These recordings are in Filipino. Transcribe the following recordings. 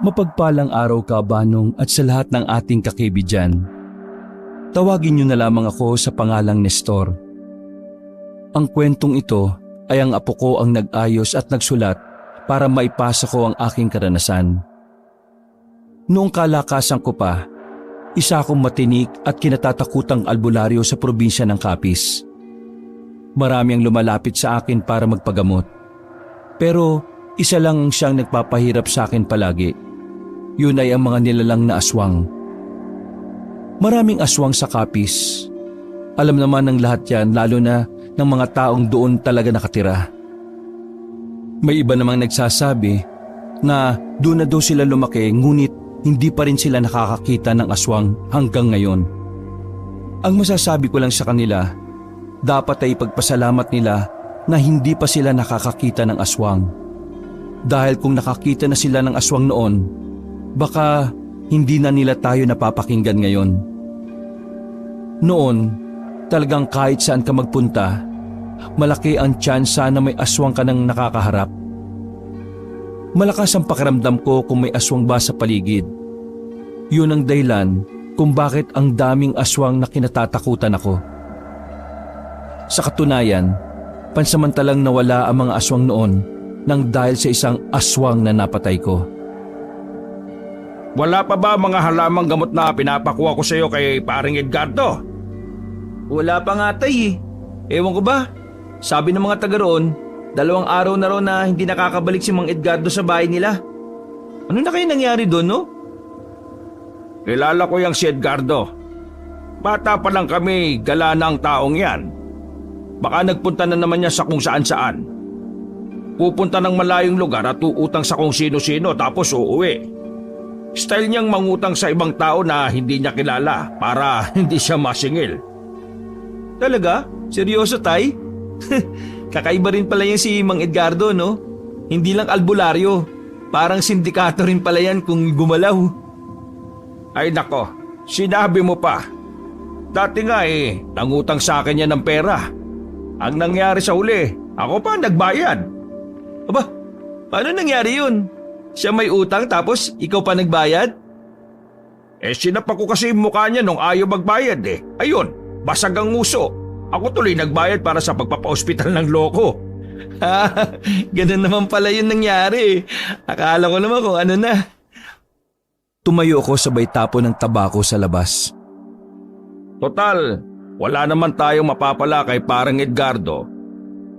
Mapagpalang araw ka, Banong, at sa lahat ng ating kakaibigan. Tawagin niyo na lamang ako sa pangalang Nestor. Ang kwentong ito ay ang apo ko ang nag-ayos at nagsulat para maipasa ko ang aking karanasan. Noong kalakasan ko pa, isa akong matinik at kinatatakutang albularyo sa probinsya ng Capiz. Marami ang lumalapit sa akin para magpagamot. Pero isa lang ang siyang nagpapahirap sa akin palagi. Yun ay ang mga nilalang na aswang. Maraming aswang sa Capiz. Alam naman ng lahat yan, lalo na ng mga taong doon talaga nakatira. May iba namang nagsasabi na doon na daw sila lumaki, ngunit hindi pa rin sila nakakakita ng aswang hanggang ngayon. Ang masasabi ko lang sa kanila, dapat ay ipagpasalamat nila na hindi pa sila nakakakita ng aswang. Dahil kung nakakita na sila ng aswang noon, baka hindi na nila tayo napapakinggan ngayon. Noon, talagang kahit saan ka magpunta, malaki ang tsansa na may aswang ka nang nakakaharap. Malakas ang pakiramdam ko kung may aswang ba sa paligid. Yun ang dahilan kung bakit ang daming aswang na kinatatakutan ako. Sa katunayan, pansamantalang nawala ang mga aswang noon nang dahil sa isang aswang na napatay ko. Wala pa ba mga halamang gamot na pinapakuha ko sa iyo kay paring Edgardo? Wala pa nga tay eh. Ewan ko ba? Sabi ng mga taga roon, 2 araw na raw na hindi nakakabalik si Mang Edgardo sa bahay nila. Ano na kayo nangyari doon, no? Kilala ko yung si Edgardo. Bata pa lang kami, gala na ang taong yan. Baka nagpunta na naman niya sa kung saan-saan. Pupunta ng malayong lugar at uutang sa kung sino-sino tapos uuwi. Style niyang mangutang sa ibang tao na hindi niya kilala para hindi siya masingil. Talaga? Seryoso tay? Kakaiba rin pala yan si Mang Edgardo, no? Hindi lang albularyo. Parang sindikato rin pala yan kung gumalaw. Ay nako, sinabi mo pa. Dati nga nangutang sa akin yan ng pera. Ang nangyari sa huli, ako pa nagbayad. Aba, paano nangyari yun? Siya may utang tapos ikaw pa nagbayad? Sinapak ko kasi yung mukha niya nung ayaw magbayad Ayun, basag ang nguso. Ako tuloy nagbayad para sa pagpapa-ospital ng loko. Ganun naman pala yun nangyari. Akala ko naman kung ano na. Tumayo ako sabay tapo ng tabako sa labas. Total, wala naman tayong mapapala kay parang Edgardo.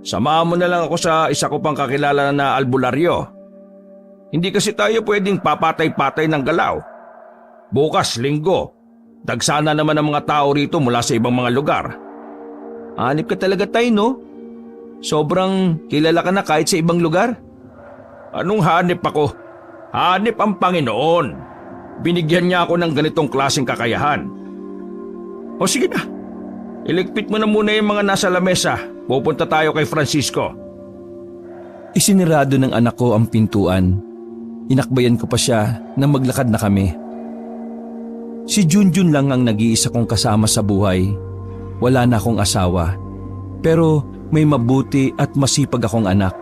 Samahan mo na lang ako sa isa ko pang kakilala na albularyo. Hindi kasi tayo pwedeng papatay-patay ng galaw. Bukas, linggo, dagsana naman ang mga tao rito mula sa ibang mga lugar. Hanip ka talaga tay, no? Sobrang kilala ka na kahit sa ibang lugar. Anong hanip ako? Hanip ang Panginoon. Binigyan niya ako ng ganitong klaseng kakayahan. O sige na, iligpit mo na muna yung mga nasa lamesa. Pupunta tayo kay Francisco. Isinirado ng anak ko ang pintuan. Inakbayan ko pa siya na maglakad na kami. Si Junjun lang ang nag-iisa kong kasama sa buhay. Wala na akong asawa, pero may mabuti at masipag akong anak.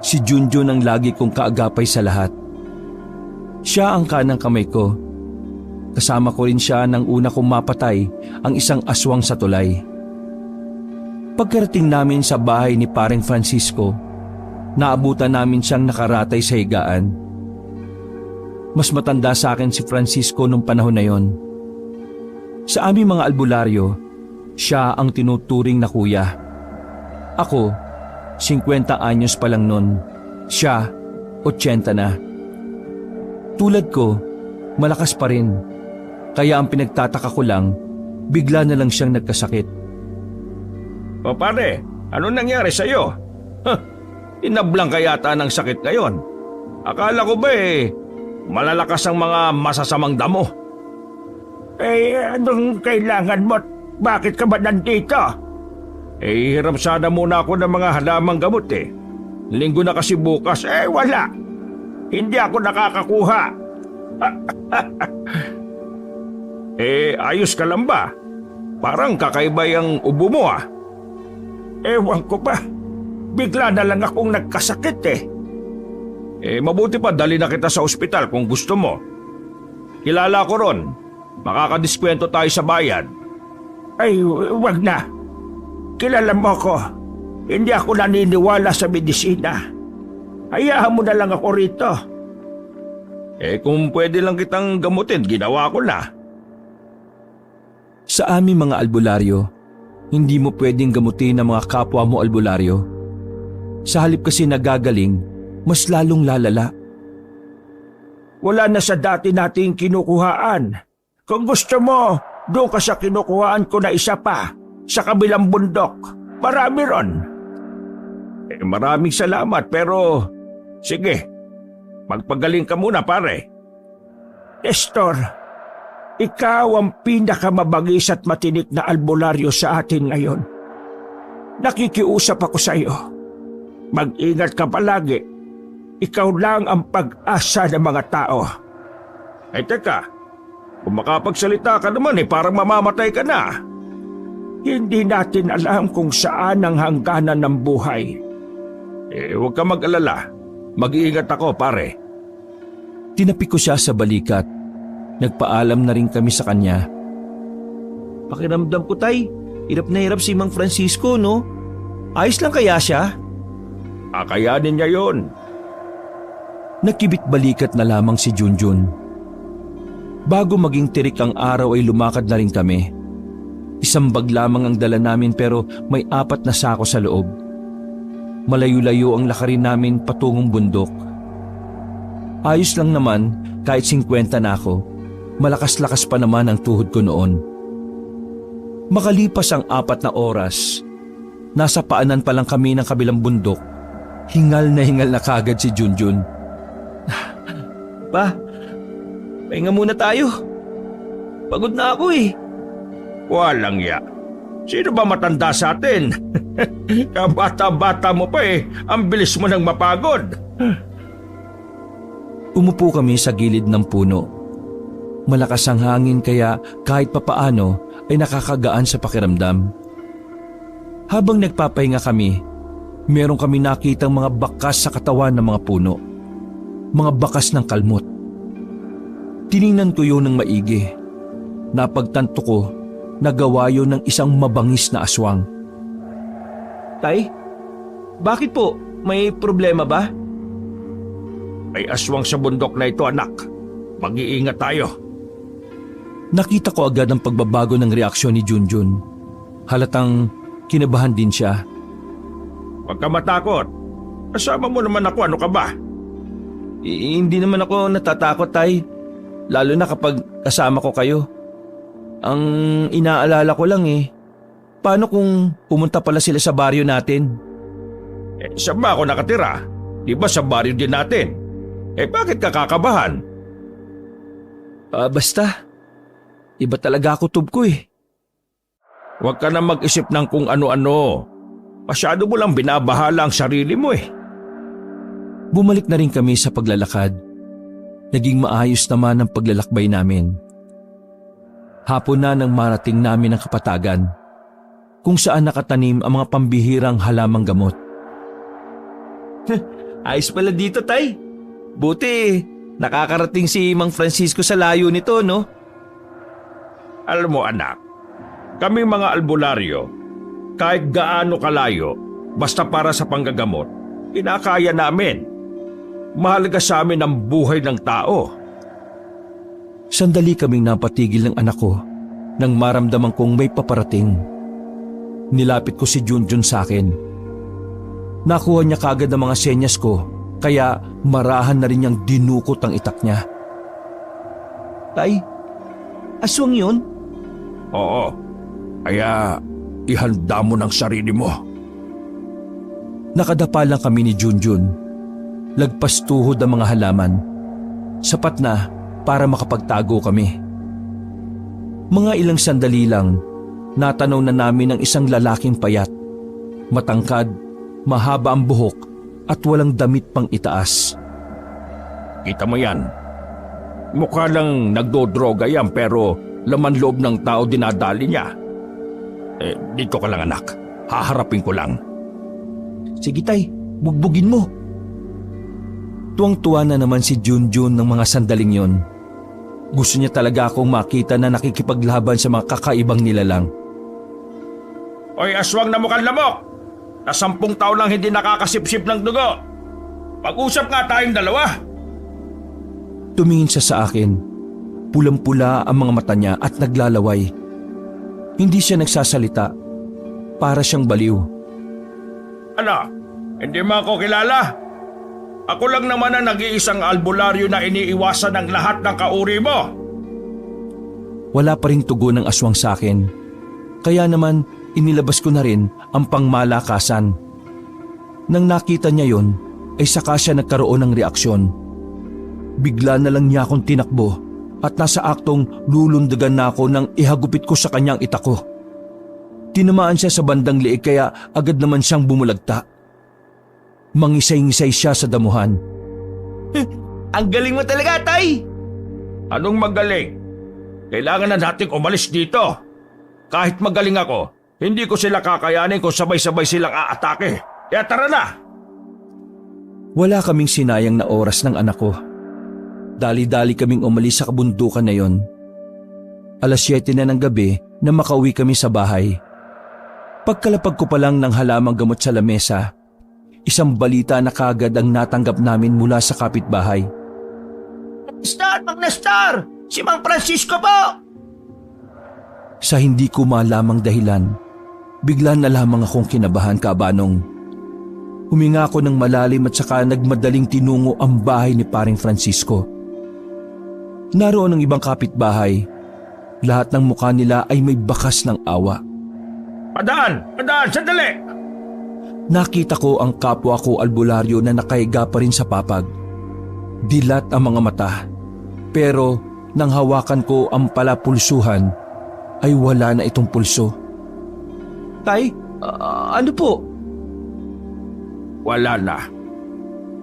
Si Junjun ang lagi kong kaagapay sa lahat. Siya ang kanang kamay ko. Kasama ko rin siya nang una kong mapatay ang isang aswang sa tulay. Pagkarating namin sa bahay ni Paring Francisco, naabutan namin siyang nakaratay sa higaan. Mas matanda sa akin si Francisco nung panahon na yon. Sa aming mga albularyo, siya ang tinuturing na kuya. Ako, 50 anyos pa lang nun. Siya, 80 na. Tulad ko, malakas pa rin. Kaya ang pinagtataka ko lang, bigla na lang siyang nagkasakit. O pare, ano nangyari sa'yo? Inablang ka yata ng sakit ngayon. Akala ko ba malalakas ang mga masasamang damo? Anong kailangan mo? Bakit ka ba nandito? Hiram sana muna ako ng mga halamang gamot Linggo na kasi bukas. Wala. Hindi ako nakakakuha. Ayos ka lang ba? Parang kakaiba yung ubo mo Ewan ko ba. Bigla na lang akong nagkasakit Mabuti pa dali na kita sa ospital kung gusto mo. Kilala ko ron. Makakadiskwento tayo sa bayad. Ay, wag na. Kilala mo ko. Hindi ako naniniwala sa medisina. Hayaan mo na lang ako rito. Kung pwede lang kitang gamutin, ginawa ko na. Sa aming mga albularyo, hindi mo pwedeng gamutin ang mga kapwa mo albularyo. Sa halip kasi nagagaling, mas lalong lalala. Wala na sa dati nating kinukuhaan. Kung gusto mo, doon ka sa kinukuhaan ko na isa pa, sa kabilang bundok. Marami ron. Maraming salamat pero sige, magpagaling ka muna pare. Nestor, ikaw ang pinakamabagis at matinik na albularyo sa atin ngayon. Nakikiusap ako sa iyo. Mag-ingat ka palagi. Ikaw lang ang pag-asa ng mga tao. Teka, kung makapagsalita ka naman parang mamamatay ka na. Hindi natin alam kung saan ang hangganan ng buhay. Huwag ka mag-alala. Mag-iingat ako pare. Tinapik ko siya sa balikat. Nagpaalam na rin kami sa kanya. Pakiramdam ko, Tay, hirap na hirap si Mang Francisco, no? Ayos lang kaya siya? Akayanin niya yon. Nakibit balikat na lamang si Junjun. Bago maging tirik ang araw ay lumakad na rin kami. Isang bag lamang ang dala namin pero may 4 na sako sa loob. Malayo-layo ang lakarin namin patungong bundok. Ayos lang naman kahit 50 na ako. Malakas-lakas pa naman ang tuhod ko noon. Makalipas ang 4 na oras, nasa paanan pa lang kami ng kabilang bundok. Hingal na kagad si Junjun. Pa, pahinga muna tayo. Pagod na ako eh. Walang ya. Sino ba matanda sa atin? Kabata-bata mo pa ang bilis mo nang mapagod. Umupo kami sa gilid ng puno. Malakas ang hangin kaya kahit papaano ay nakakagaan sa pakiramdam. Habang nagpapahinga kami, meron kami nakitang mga bakas sa katawan ng mga puno. Mga bakas ng kalmot. Tiningnan ko yun ng maigi. Napagtanto ko na gawa yun ng isang mabangis na aswang. Tay, bakit po? May problema ba? May aswang sa bundok na ito, anak. Mag-iingat tayo. Nakita ko agad ang pagbabago ng reaksyon ni Junjun. Halatang kinabahan din siya. Huwag ka matakot. Kasama mo naman ako, ano ka ba? Hindi naman ako natatakot, Tay. Lalo na kapag kasama ko kayo. Ang inaalala ko lang paano kung pumunta pala sila sa baryo natin? Saan ba ako nakatira? Di ba sa baryo din natin? Bakit ka kakabahan? Basta. Iba talaga ako tub ko Huwag ka na mag-isip ng kung ano-ano. Masyado mo lang binabahala ang sarili mo Bumalik na rin kami sa paglalakad. Naging maayos naman ang paglalakbay namin. Hapon na nang marating namin ang kapatagan, kung saan nakatanim ang mga pambihirang halamang gamot. Ayos pala dito, Tay. Buti, nakakarating si Mang Francisco sa layo nito, no? Alam mo anak, kami mga albularyo, kahit gaano kalayo, basta para sa panggagamot, kinakaya namin. Mahalaga sa amin ang buhay ng tao. Sandali kaming napatigil ng anak ko nang maramdaman kong may paparating. Nilapit ko si Junjun sa akin. Nakuha niya kagad ang mga senyas ko kaya marahan na rin niyang dinukot ang itak niya. Tay, aswang yun? Oo, kaya ihanda mo ng sarili mo. Nakadapa lang kami ni Junjun. Lagpas tuhod ang mga halaman. Sapat na para makapagtago kami. Mga ilang sandali lang, natanaw na namin ang isang lalaking payat. Matangkad, mahaba ang buhok at walang damit pang itaas. Kita mo yan? Mukha lang nagdodroga yan pero laman loob ng tao dinadali niya. Dito ka lang anak, haharapin ko lang. Sige, Tay, bugbugin mo. Tuwang-tuwa na naman si Junjun ng mga sandaling yon. Gusto niya talaga akong makita na nakikipaglaban sa mga kakaibang nilalang. Oy, aswang na mukhang lamok! Na 10 taon lang hindi nakakasipsip ng dugo. Pag-usap nga tayong dalawa. Tumingin siya sa akin. Pulang-pula ang mga mata niya at naglalaway. Hindi siya nagsasalita. Para siyang baliw. Ano? Hindi mo ako kilala? Ako lang naman ang nag-iisang albularyo na iniiwasan ng lahat ng kauri mo. Wala pa ring tugon ng aswang sa akin. Kaya naman inilabas ko na rin ang pangmalakasan. Nang nakita niya yon, ay saka siya nagkaroon ng reaksyon. Bigla na lang niya akong tinakbo at nasa aktong lulundagan na ako nang ihagupit ko sa kanyang itako. Tinamaan siya sa bandang liig kaya agad naman siyang bumulagta. Mangisay-ngisay siya sa damuhan. Ang galing mo talaga, Tay! Anong magaling? Kailangan na nating umalis dito. Kahit magaling ako, hindi ko sila kakayanin kung sabay-sabay silang aatake. Kaya tara na! Wala kaming sinayang na oras ng anak ko. Dali-dali kaming umalis sa kabundukan na yon. 7:00 na ng gabi na makauwi kami sa bahay. Pagkalapag ko pa lang ng halamang gamot sa lamesa, isang balita na kagad ang natanggap namin mula sa kapitbahay. Mag Nestor! Si Mang Francisco po! Sa hindi ko malamang dahilan, bigla na lamang akong kinabahan, Kabanong. Huminga ako ng malalim at saka nagmadaling tinungo ang bahay ni Paring Francisco. Naroon ang ibang kapitbahay. Lahat ng mukha nila ay may bakas ng awa. Padaan! Sandali! Nakita ko ang kapwa ko albularyo na nakahiga pa rin sa papag. Dilat ang mga mata. Pero nang hawakan ko ang palapulsuhan, ay wala na itong pulso. Tay, ano po? Wala na.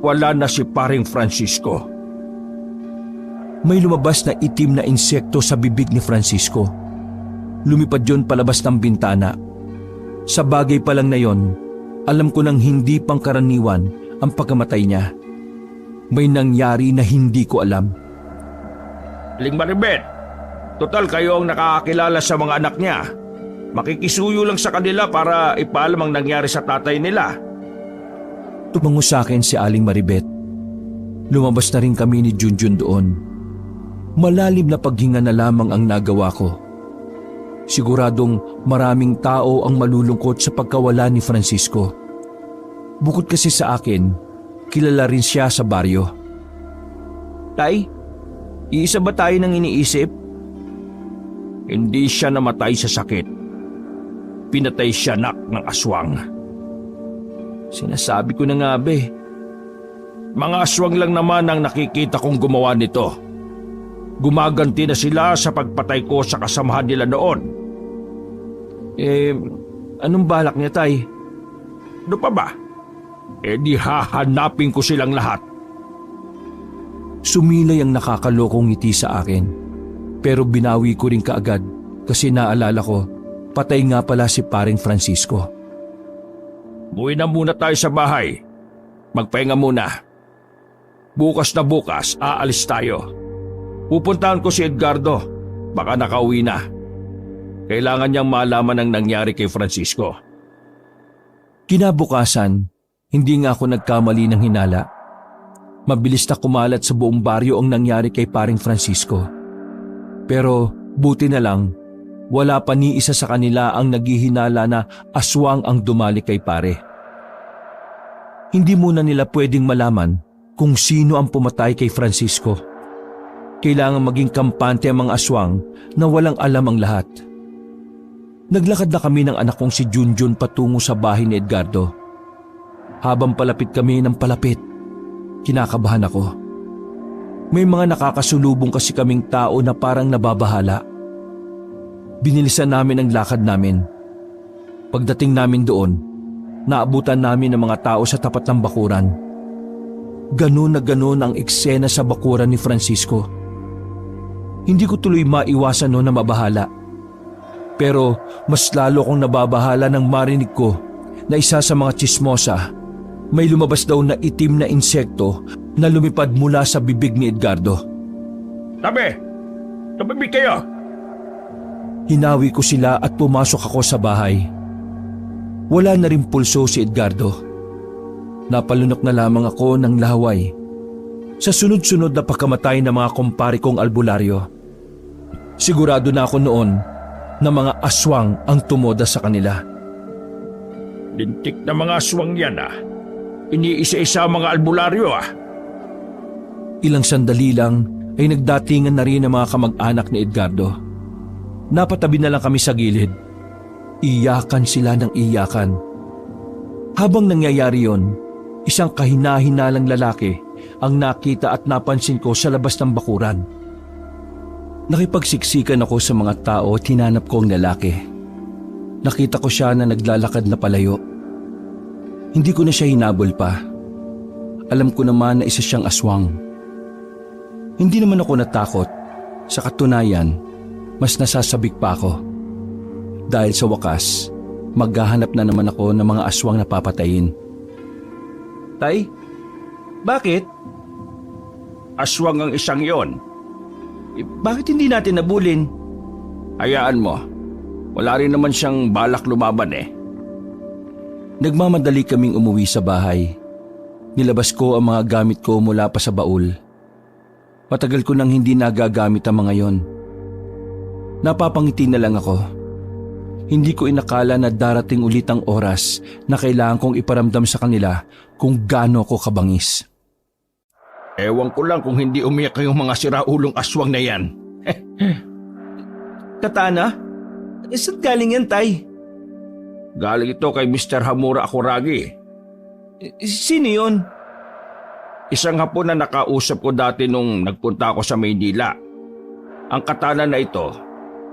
Wala na si Paring Francisco. May lumabas na itim na insekto sa bibig ni Francisco. Lumipad yon palabas ng bintana. Sa bagay pa lang na yon, alam ko nang hindi pangkaraniwan ang pagkamatay niya. May nangyari na hindi ko alam. Aling Maribet, total kayo ang nakakakilala sa mga anak niya. Makikisuyo lang sa kanila para ipaalam ang nangyari sa tatay nila. Tumango sa akin si Aling Maribet. Lumabas na rin kami ni Junjun doon. Malalim na paghinga na lamang ang nagawa ko. Siguradong maraming tao ang malulungkot sa pagkawala ni Francisco. Bukod kasi sa akin, kilala rin siya sa baryo. Tay, iisa ba tayo nang iniisip? Hindi siya namatay sa sakit. Pinatay siya ng aswang. Sinasabi ko na nga be. Mga aswang lang naman ang nakikita kong gumawa nito. Gumaganti na sila sa pagpatay ko sa kasamahan nila noon. Anong balak niya, Tay? Ano pa ba? Di hahanapin ko silang lahat. Sumilay ang nakakalokong ngiti sa akin. Pero binawi ko rin kaagad kasi naalala ko, patay nga pala si Paring Francisco. Buwi na muna tayo sa bahay. Magpahinga muna. Bukas na bukas, aalis tayo. Pupuntahan ko si Edgardo. Baka nakauwi na. Kailangan niyang malaman ang nangyari kay Francisco. Kinabukasan, hindi nga ako nagkamali ng hinala. Mabilis na kumalat sa buong baryo ang nangyari kay Paring Francisco. Pero buti na lang, wala pa ni isa sa kanila ang naghihinala na aswang ang dumali kay pare. Hindi muna nila pwedeng malaman kung sino ang pumatay kay Francisco. Kailangan maging kampante ang mga aswang na walang alam ang lahat. Naglakad na kami ng anak kong si Junjun patungo sa bahay ni Edgardo. Habang palapit kami ng palapit, kinakabahan ako. May mga nakakasulubong kasi kaming tao na parang nababahala. Binilisan namin ang lakad namin. Pagdating namin doon, naabutan namin ang mga tao sa tapat ng bakuran. Ganon na ganon ang eksena sa bakuran ni Francisco. Hindi ko tuloy maiwasan na mabahala. Pero mas lalo kong nababahala nang marinig ko na isa sa mga tsismosa, may lumabas daw na itim na insekto na lumipad mula sa bibig ni Edgardo. Tabi! Tumibig kayo! Hinawi ko sila at pumasok ako sa bahay. Wala na rin pulso si Edgardo. Napalunok na lamang ako ng laway sa sunod-sunod na pagkamatay ng mga kumpare kong albularyo. Sigurado na ako noon na mga aswang ang tumoda sa kanila. Lintik na mga aswang yan Iniisa-isa ang mga albularyo Ilang sandali lang ay nagdatingan na rin ang mga kamag-anak ni Edgardo. Napatabi na lang kami sa gilid. Iyakan sila ng iyakan. Habang nangyayari yon, isang kahina-hinalang lalaki ang nakita at napansin ko sa labas ng bakuran. Nakipagsiksikan ako sa mga tao at hinanap ko ang lalaki. Nakita ko siya na naglalakad na palayo. Hindi ko na siya hinabol pa. Alam ko naman na isa siyang aswang. Hindi naman ako natakot. Sa katunayan, mas nasasabik pa ako. Dahil sa wakas, maghahanap na naman ako ng mga aswang na papatayin. Tay, bakit? Aswang ang isang yon. Bakit hindi natin nabulin? Hayaan mo. Wala rin naman siyang balak lumaban Nagmamadali kaming umuwi sa bahay. Nilabas ko ang mga gamit ko mula pa sa baul. Matagal ko nang hindi nagagamit ang mga yon. Napapangiti na lang ako. Hindi ko inakala na darating ulit ang oras na kailangan kong iparamdam sa kanila kung gaano ko kabangis. Ewan ko lang kung hindi umiyak yung mga siraulong aswang na yan. Katana? Saan galing yan, Tay? Galing ito kay Mr. Hamura Akuragi. Sino yun? Isang hapon na nakausap ko dati nung nagpunta ako sa Maynila. Ang katana na ito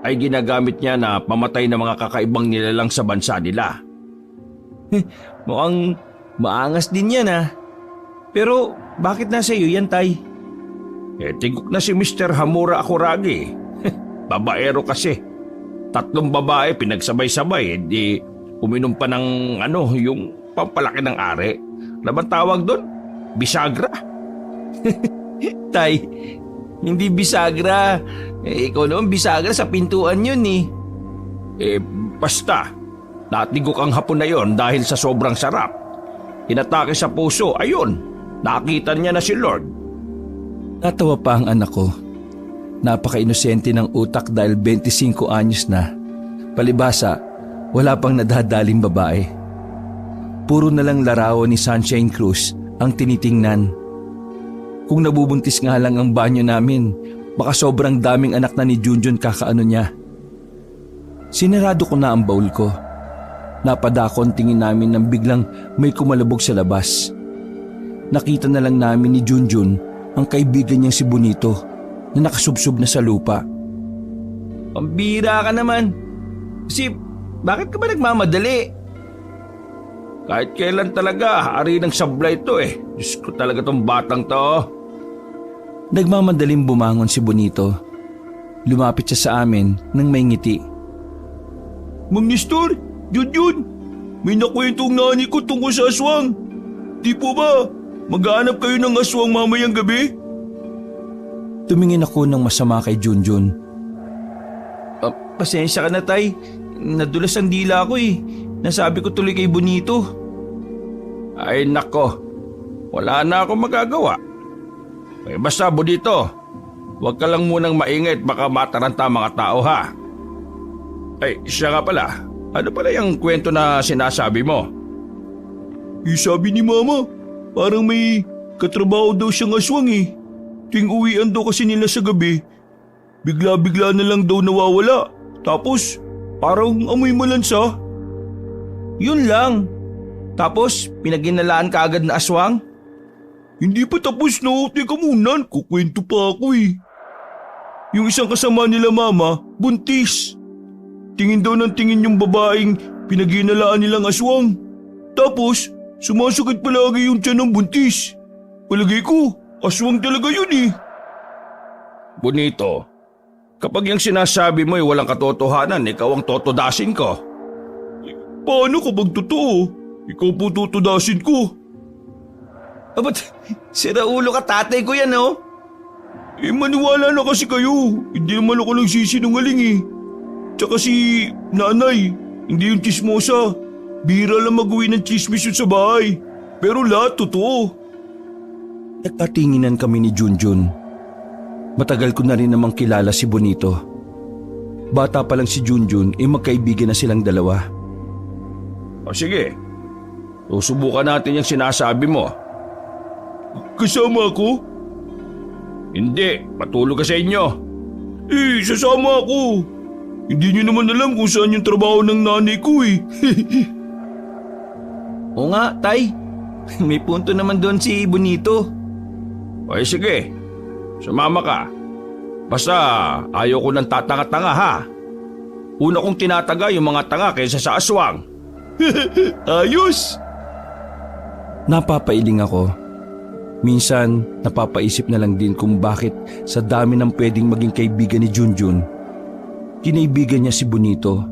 ay ginagamit niya na pamatay ng mga kakaibang nilalang sa bansa nila. Mukhang maangas din yan Pero bakit nasa iyo yan, Tay? Tigok na si Mr. Hamura Akuragi. Babaero kasi. 3 babae pinagsabay-sabay. Di uminom pa ng yung pampalaki ng are. Laban tawag doon? Bisagra. Tay, hindi bisagra. Ikaw naman bisagra sa pintuan yun Basta. Natigok ang hapon na yon dahil sa sobrang sarap. Inatake sa puso, ayun. Nakita niya na si Lord. Natawa pa ang anak ko. Napaka-inosente ng utak dahil 25 anyos na. Palibasa, wala pang nadadaling babae. Puro na lang larawan ni Sunshine Cruz ang tinitingnan. Kung nabubuntis nga lang ang banyo namin, baka sobrang daming anak na ni Junjun kakaano niya. Sinarado ko na ang bowl ko. Napadako ang tingin namin nang biglang may kumalabog sa labas. Nakita na lang namin ni Junjun ang kaibigan niyang si Bonito na nakasubsob na sa lupa. Pambira ka naman. Kasi bakit ka ba nagmamadali? Kahit kailan talaga, ari ng sablay ito Diyos ko talaga tong batang to. Nagmamadaling bumangon si Bonito. Lumapit siya sa amin nang may ngiti. Mang Nestor, Junjun, may nakwentong nani ko tungkol sa aswang. Di po ba, maghahanap kayo ng aswang mamayang gabi? Tumingin ako ng masama kay Junjun. Pasensya ka na, Tay. Nadulas ang dila ko Nasabi ko tuloy kay Bonito. Ay nako, wala na akong magagawa. Basta Bonito, huwag ka lang munang maingay at baka mataranta mga tao Ay, siya nga pala. Ano pala yung kwento na sinasabi mo? Sabi ni Mama, parang may katrabaho daw siyang aswang Tuwing uwian daw kasi nila sa gabi, bigla-bigla na lang daw nawawala. Tapos, parang amoy malansa. Yun lang. Tapos, pinaginalaan ka agad na aswang? Hindi pa tapos no. Teka muna, kukwento pa ako Yung isang kasama nila Mama, buntis. Tingin daw ng tingin yung babaeng pinaginalaan nilang aswang. Tapos, sumasakit palagi yung tiyan ng buntis. Palagay ko, aswang talaga yun Bonito, kapag yung sinasabi mo ay walang katotohanan, ikaw ang totodasin ko. Paano kapag totoo? Ikaw po tutudasin ko. Ba't sira ulo ka, tatay ko yan, oh. Maniwala na kasi kayo. Hindi naman ako nagsisinungaling eh. Tsaka si nanay, hindi yung chismosa. Bira lang mag-uwi ng chismis yun sa bahay. Pero lahat totoo. Nagkatinginan kami ni Junjun. Matagal ko na rin namang kilala si Bonito. Bata pa lang si Junjun magkaibigan na silang dalawa. O sige, susubukan natin yung sinasabi mo. Kasama ako? Hindi, patulog ka sa inyo. Sasama ako. Hindi niyo naman alam kung saan yung trabaho ng nanay ko eh. Oo nga, tay. May punto naman doon si Bonito. O sige, sumama ka. Basta ayaw ko ng tatanga-tanga ha. Una kong tinataga yung mga tanga kaysa sa aswang. Ayos! Napapailing ako. Minsan, napapaisip na lang din kung bakit sa dami ng pwedeng maging kaibigan ni Junjun, kinaibigan niya si Bonito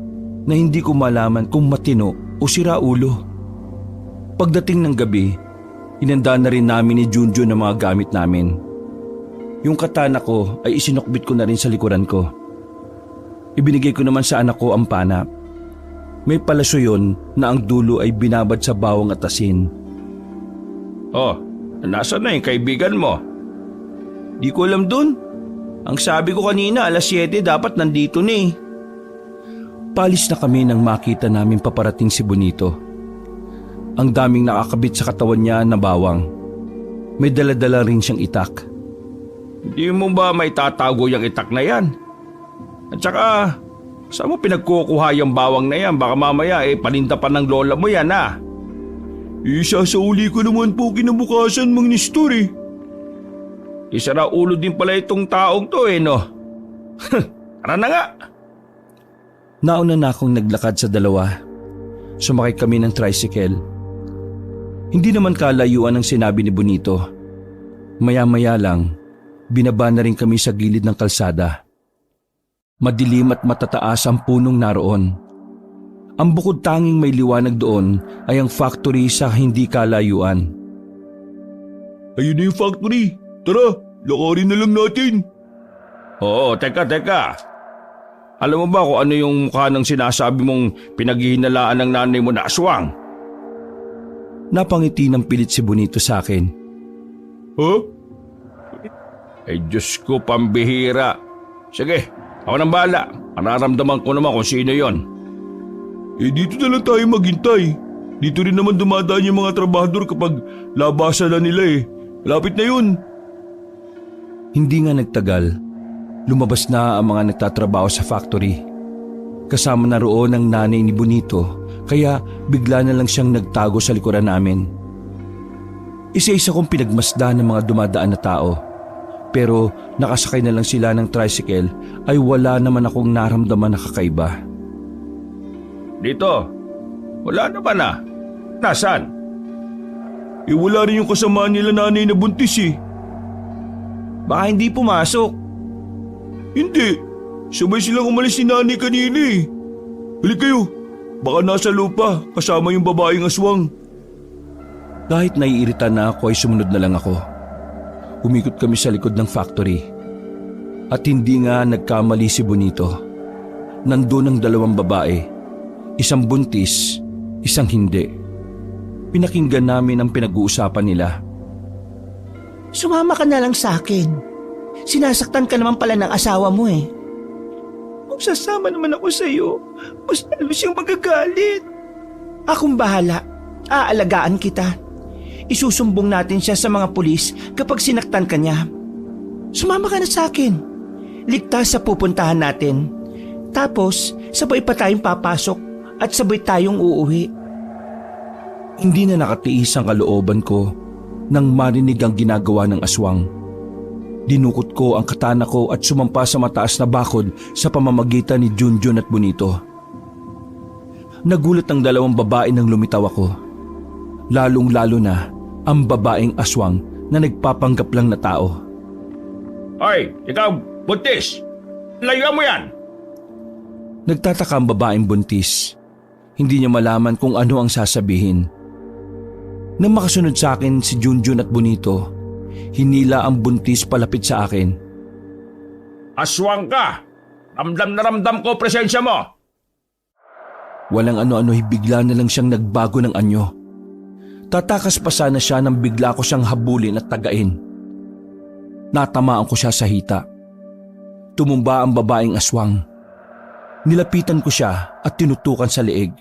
na hindi ko malaman kung matino o siraulo. Pagdating ng gabi, inanda na rin namin ni Junjun ang mga gamit namin. Yung katana ko ay isinokbit ko na rin sa likuran ko. Ibinigay ko naman sa anak ko ang pana. May palaso yun na ang dulo ay binabad sa bawang at asin. Oh, nasaan na yung kaibigan mo? Di ko alam dun. Ang sabi ko kanina, alas 7 dapat nandito na eh. Palis na kami nang makita namin paparating si Bonito. Ang daming nakakabit sa katawan niya na bawang. May daladala rin siyang itak. Hindi mo ba may tatago yung itak na yan? At saka, saan mo pinagkukuha yung bawang na yan? Baka mamaya paninda pa ng lola mo yan ha. Isasauli ko naman po kinabukasan, Mang Nestor eh. Isara ulo din pala itong taong to no? Tara na nga. Nauna na akong naglakad sa dalawa. Sumakay kami ng tricycle. Hindi naman kalayuan ang sinabi ni Bonito. Maya-maya lang, binaba na rin kami sa gilid ng kalsada. Madilim at matataas ang punong naroon. Ang bukod tanging may liwanag doon ay ang factory sa hindi kalayuan. Ayun na yung factory. Tara, lakarin na lang natin. Oo, teka. Alam mo ba kung ano yung mukha ng sinasabi mong pinaghihinalaan ng nanay mo na aswang? Napangiti ng pilit si Bonito sa akin. Huh? Diyos ko, pambihira. Sige, ako nang bahala. Mararamdaman ko naman kung sino yon. Dito na lang tayo maghintay. Dito rin naman dumadaan yung mga trabahador kapag labasan na nila Lapit na yun. Hindi nga nagtagal. Lumabas na ang mga nagtatrabaho sa factory. Kasama na roon ang nanay ni Bonito, kaya bigla na lang siyang nagtago sa likuran namin. Isa-isa kong pinagmasdan ng mga dumadaan na tao. Pero nakasakay na lang sila ng tricycle ay wala naman akong naramdaman na kakaiba. Dito, wala naman na. Nasaan? Wala rin yung kasamaan nila nanay na buntis Baka hindi pumasok. Hindi. Sabay silang umalis ni nanay kanina Halik kayo. Baka nasa lupa kasama yung babaeng aswang. Kahit naiirita na ako ay sumunod na lang ako. Umikot kami sa likod ng factory. At hindi nga nagkamali si Bonito. Nandun ang dalawang babae. Isang buntis, isang hindi. Pinakinggan namin ang pinag-uusapan nila. Sumama ka na lang sa akin. Sinasaktan ka naman pala ng asawa mo Kung sasama naman ako sa iyo, mas lalo siyang magagalit. Akong bahala. Aalagaan kita. Isusumbong natin siya sa mga pulis kapag sinaktan ka niya. Sumama ka na sa akin. Ligtas sa pupuntahan natin. Tapos, sabay pa tayong papasok at sabay tayong uuwi. Hindi na nakatiis ang kalooban ko nang marinig ang ginagawa ng aswang. Dinukot ko ang katana ko at sumampa sa mataas na bakod sa pamamagitan ni Junjun at Bonito. Nagulat ang dalawang babae nang lumitaw ako. Lalong-lalo na ang babaeng aswang na nagpapanggap lang na tao. Hoy, ikaw, buntis! Layuan mo yan! Nagtataka ang babaeng buntis. Hindi niya malaman kung ano ang sasabihin. Nang makasunod sa akin si Junjun at Bonito, hinila ang buntis palapit sa akin. Aswang ka! Ramdam na ramdam ko presensya mo! Walang ano-ano, bigla na lang siyang nagbago ng anyo. Tatakas pa sana siya nang bigla ko siyang habulin at tagain. Natamaan ko siya sa hita. Tumumba ang babaeng aswang. Nilapitan ko siya at tinutukan sa leeg.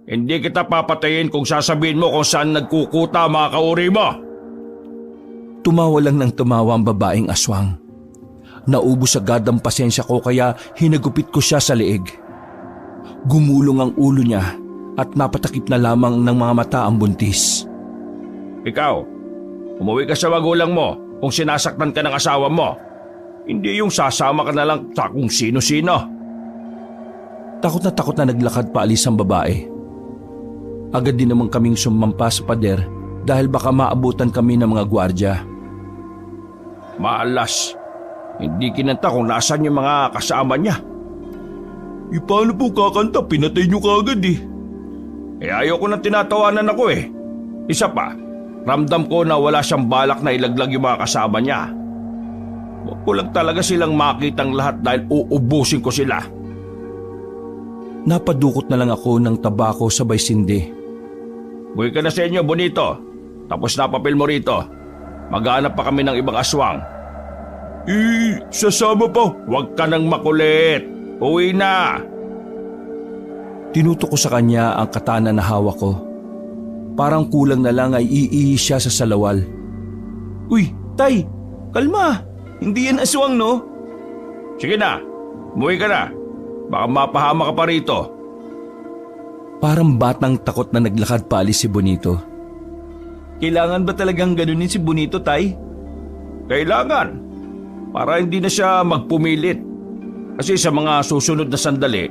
Hindi kita papatayin kung sasabihin mo kung saan nagkukuta mga kauri mo! Tumawa lang ng tumawa ang babaeng aswang. Naubos agad ang pasensya ko kaya hinagupit ko siya sa leeg. Gumulong ang ulo niya at napatakip na lamang ng mga mata ang buntis. Ikaw, umuwi ka sa magulang mo kung sinasaktan ka ng asawa mo. Hindi yung sasama ka na lang sa kung sino-sino. Takot na naglakad paalis ang babae. Agad din naman kaming sumampa sa pader dahil baka maabutan kami ng mga gwardya. Maalas, hindi kinanta kung nasan yung mga kasama niya. Paano po kakanta? Pinatay niyo kaagad eh. Ayoko nang tinatawanan ako eh. Isa pa, ramdam ko na wala siyang balak na ilaglag yung mga kasama niya. Huwag ko lang talaga silang makitang lahat dahil uubusin ko sila. Napadukot na lang ako ng tabako sabay sindi. Buhay ka na sa inyo, Bonito. Tapos na papel mo rito. Maghanap pa kami ng ibang aswang. Sasama pa. Huwag ka nang makulit. Uwi na. Tinutok ko sa kanya ang katana na hawak ko. Parang kulang na lang ay iihi siya sa salawal. Uy, Tay! Kalma! Hindi yan aswang, no? Sige na. Umuwi ka na. Baka mapahama ka pa rito. Parang batang takot na naglakad paalis si Bonito. Kailangan ba talagang ganunin si Bonito, Tay? Kailangan. Para hindi na siya magpumilit. Kasi sa mga susunod na sandali,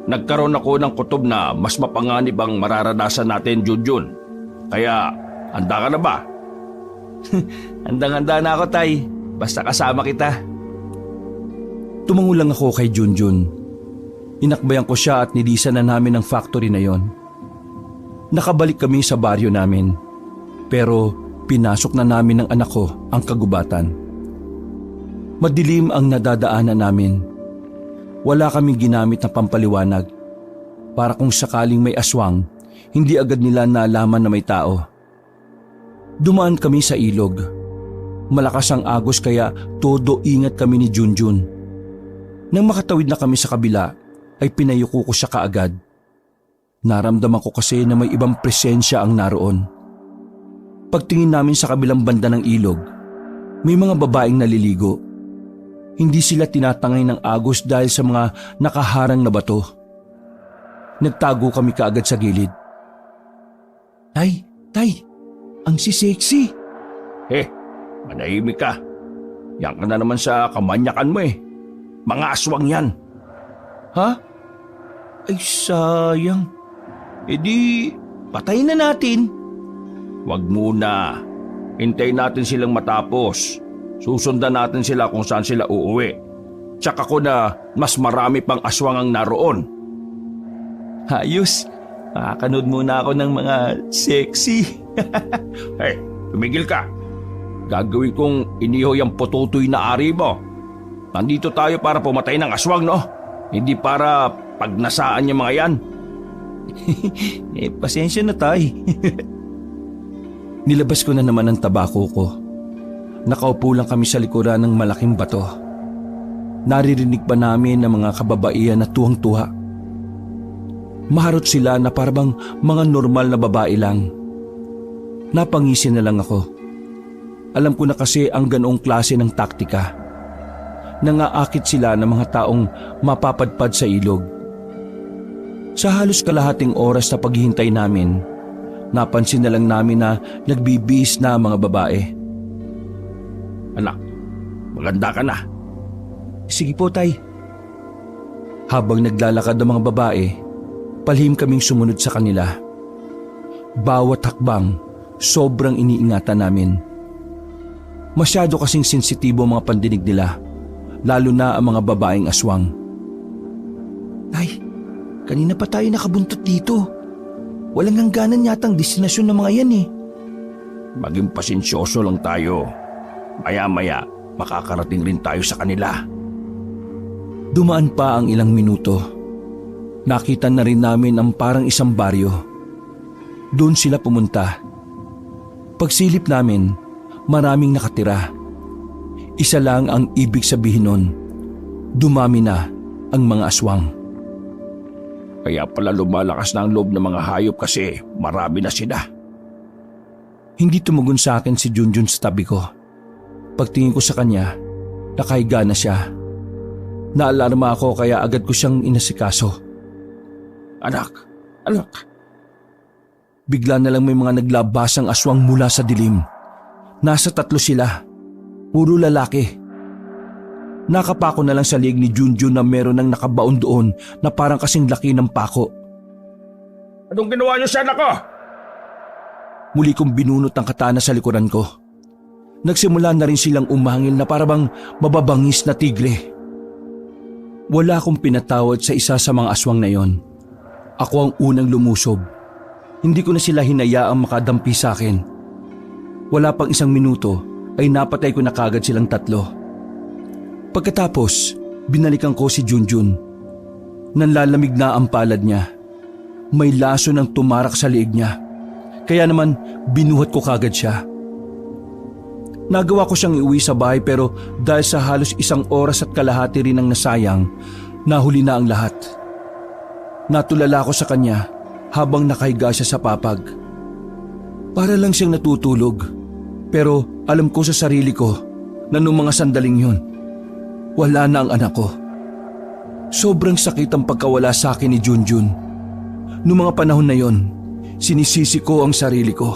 nagkaroon ako ng kutob na mas mapanganib ang mararanasan natin, Junjun. Kaya, handa ka na ba? Handang-handa na ako, Tay. Basta kasama kita. Tumango lang ako kay Junjun. Inakbayan ko siya at nilisan na namin ang factory na yon. Nakabalik kami sa baryo namin. Pero pinasok na namin ng anak ko ang kagubatan. Madilim ang nadadaanan namin. Wala kaming ginamit na pampaliwanag. Para kung sakaling may aswang, hindi agad nila nalaman na may tao. Dumaan kami sa ilog. Malakas ang agos kaya todo ingat kami ni Junjun. Nang makatawid na kami sa kabila, ay pinayuko ko siya kaagad. Naramdaman ko kasi na may ibang presensya ang naroon. Pagtingin namin sa kabilang banda ng ilog, may mga babaeng naliligo. Hindi sila tinatangay ng agos dahil sa mga nakaharang na bato. Nagtago kami kaagad sa gilid. Tay, ang sisexy. Manahimik ka. Yan ka na naman sa kamanyakan mo eh. Mga aswang yan. Ha? Ay, sayang. E di, patayin na natin. Wag muna. Hintayin natin silang matapos. Susundan natin sila kung saan sila uuwi. Tsaka ko na mas marami pang aswang ang naroon. Ayos. Makakanood muna ako ng mga sexy. Tumigil ka. Gagawin kong iniho yung pututoy na ari mo. Nandito tayo para pumatay ng aswang, no? Hindi para pagnasaan yung mga yan. Pasensya na, Tay. Nilabas ko na naman ang tabako ko. Nakaupo lang kami sa likuran ng malaking bato. Naririnig pa namin ang mga kababaihan na tuwang-tuwa. Maharot sila na parang mga normal na babae lang. Napangisi na lang ako. Alam ko na kasi ang ganoong klase ng taktika. Nangaakit sila ng mga taong mapapadpad sa ilog. Sa halos kalahating oras na paghihintay namin, napansin na lang namin na nagbibihis na ang mga babae. Anak, maganda ka na. Sige po, Tay. Habang naglalakad ang mga babae, palihim kaming sumunod sa kanila. Bawat hakbang, sobrang iniingatan namin. Masyado kasing sensitibo ang mga pandinig nila, lalo na ang mga babaeng aswang. Tay, kanina pa tayo nakabuntot dito. Walang hangganan yatang destinasyon ng mga yan eh. Maging pasensyoso lang tayo. Maya-maya, makakarating rin tayo sa kanila. Dumaan pa ang ilang minuto. Nakita na rin namin ang parang isang baryo. Doon sila pumunta. Pagsilip namin, maraming nakatira. Isa lang ang ibig sabihin nun. Dumami na ang mga aswang. Kaya pala lumalakas na ang loob ng mga hayop kasi marami na sila. Hindi tumugon sa akin si Junjun sa tabi ko. Pagtingin ko sa kanya, nakahiga na siya. Naalarma ako kaya agad ko siyang inasikaso. Anak! Bigla na lang may mga naglabasang aswang mula sa dilim. Nasa 3 sila. Puro lalaki. Nakapako na lang sa liig ni Junjun na meron ng nakabaon doon na parang kasing laki ng pako. Anong ginawa niyo sa anak ko? Muli kong binunot ang katana sa likuran ko. Nagsimula na rin silang umangil na parabang mababangis na tigre. Wala akong pinatawad sa isa sa mga aswang na yon. Ako ang unang lumusob. Hindi ko na sila hinayaang makadampi sa akin. Wala pang 1 minuto ay napatay ko na kagad silang 3. Pagkatapos, binalikan ko si Junjun. Nanlalamig na ang palad niya. May laso ng tumarak sa liig niya. Kaya naman binuhat ko kagad siya. Nagawa ko siyang iuwi sa bahay pero dahil sa halos 1 oras at kalahati rin ang nasayang, nahuli na ang lahat. Natulala ko sa kanya habang nakahiga siya sa papag. Para lang siyang natutulog. Pero alam ko sa sarili ko na noong mga sandaling yun, wala na ang anak ko. Sobrang sakit ang pagkawala sa akin ni Junjun. Noong mga panahon na yon, sinisisi ko ang sarili ko.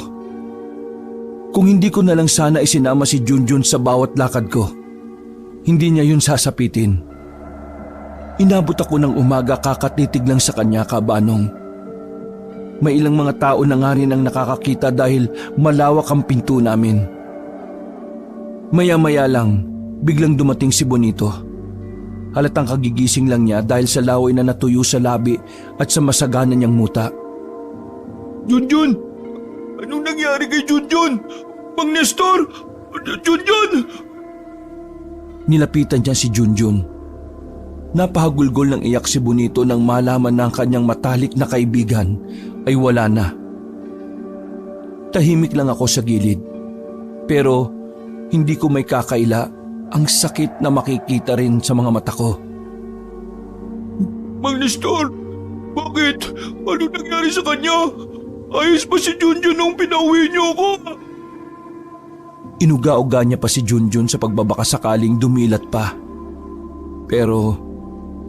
Kung hindi ko na lang sana isinama si Junjun sa bawat lakad ko, hindi niya yun sasapitin. Inabot ako ng umaga kakatitig lang sa kanya, Kabanong. May ilang mga tao na nga rin ang nakakakita dahil malawak ang pinto namin. Maya-maya lang, biglang dumating si Bonito. Halatang kagigising lang niya dahil sa laway na natuyo sa labi at sa masagana niyang muta. Junjun! Anong nangyari kay Junjun? Mang Nestor! Junjun! Nilapitan niya si Junjun. Napahagulgol ng iyak si Bonito nang malaman na ang kanyang matalik na kaibigan ay wala na. Tahimik lang ako sa gilid. Pero hindi ko may kakaila ang sakit na makikita rin sa mga mata ko. Mang Nestor! Bakit? Ano nangyari sa kanya? Ayos ba si Junjun nung pinauwi niyo ako? Inuga-uga niya pa si Junjun sa pagbabaka sakaling dumilat pa. Pero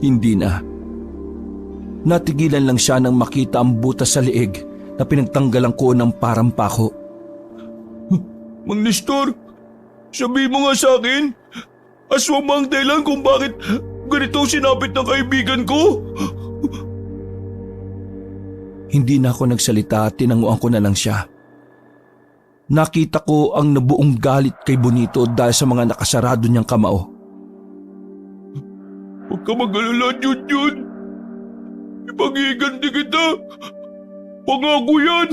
hindi na. Natigilan lang siya nang makita ang butas sa liig na pinagtanggalan ko ng parang pako. Mang Nestor, sabi mo nga sa akin, aswang ba ang dahilan kung bakit ganito sinapit ng kaibigan ko? Hindi na ako nagsalita at tinanguan ko na lang siya. Nakita ko ang nabuong galit kay Bonito dahil sa mga nakasarado niyang kamao. Huwag ka mag-alala, Junjun. Ipag-iiganti kita. Pangako yan.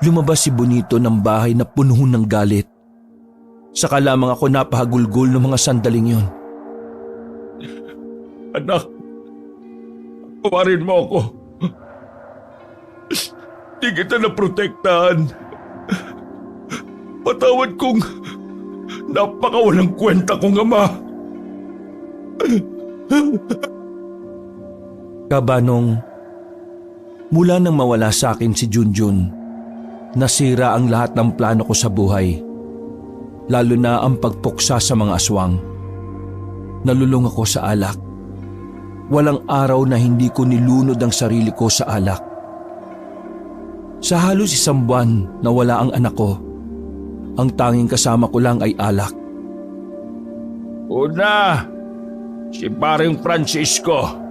Lumabas si Bonito ng bahay na puno ng galit. Saka lamang ako napahagulgol ng mga sandaling yon. Anak, pawarin mo ako. Di kita naprotektahan. Patawad kong napakawalang kwenta kong ama. Kabanong, mula nang mawala sa akin si Junjun, nasira ang lahat ng plano ko sa buhay. Lalo na ang pagpuksa sa mga aswang. Nalulung ako sa alak. Walang araw na hindi ko nilunod ang sarili ko sa alak. Sa halos 1 buwan na wala ang anak ko, ang tanging kasama ko lang ay alak. Una, si paring Francisco.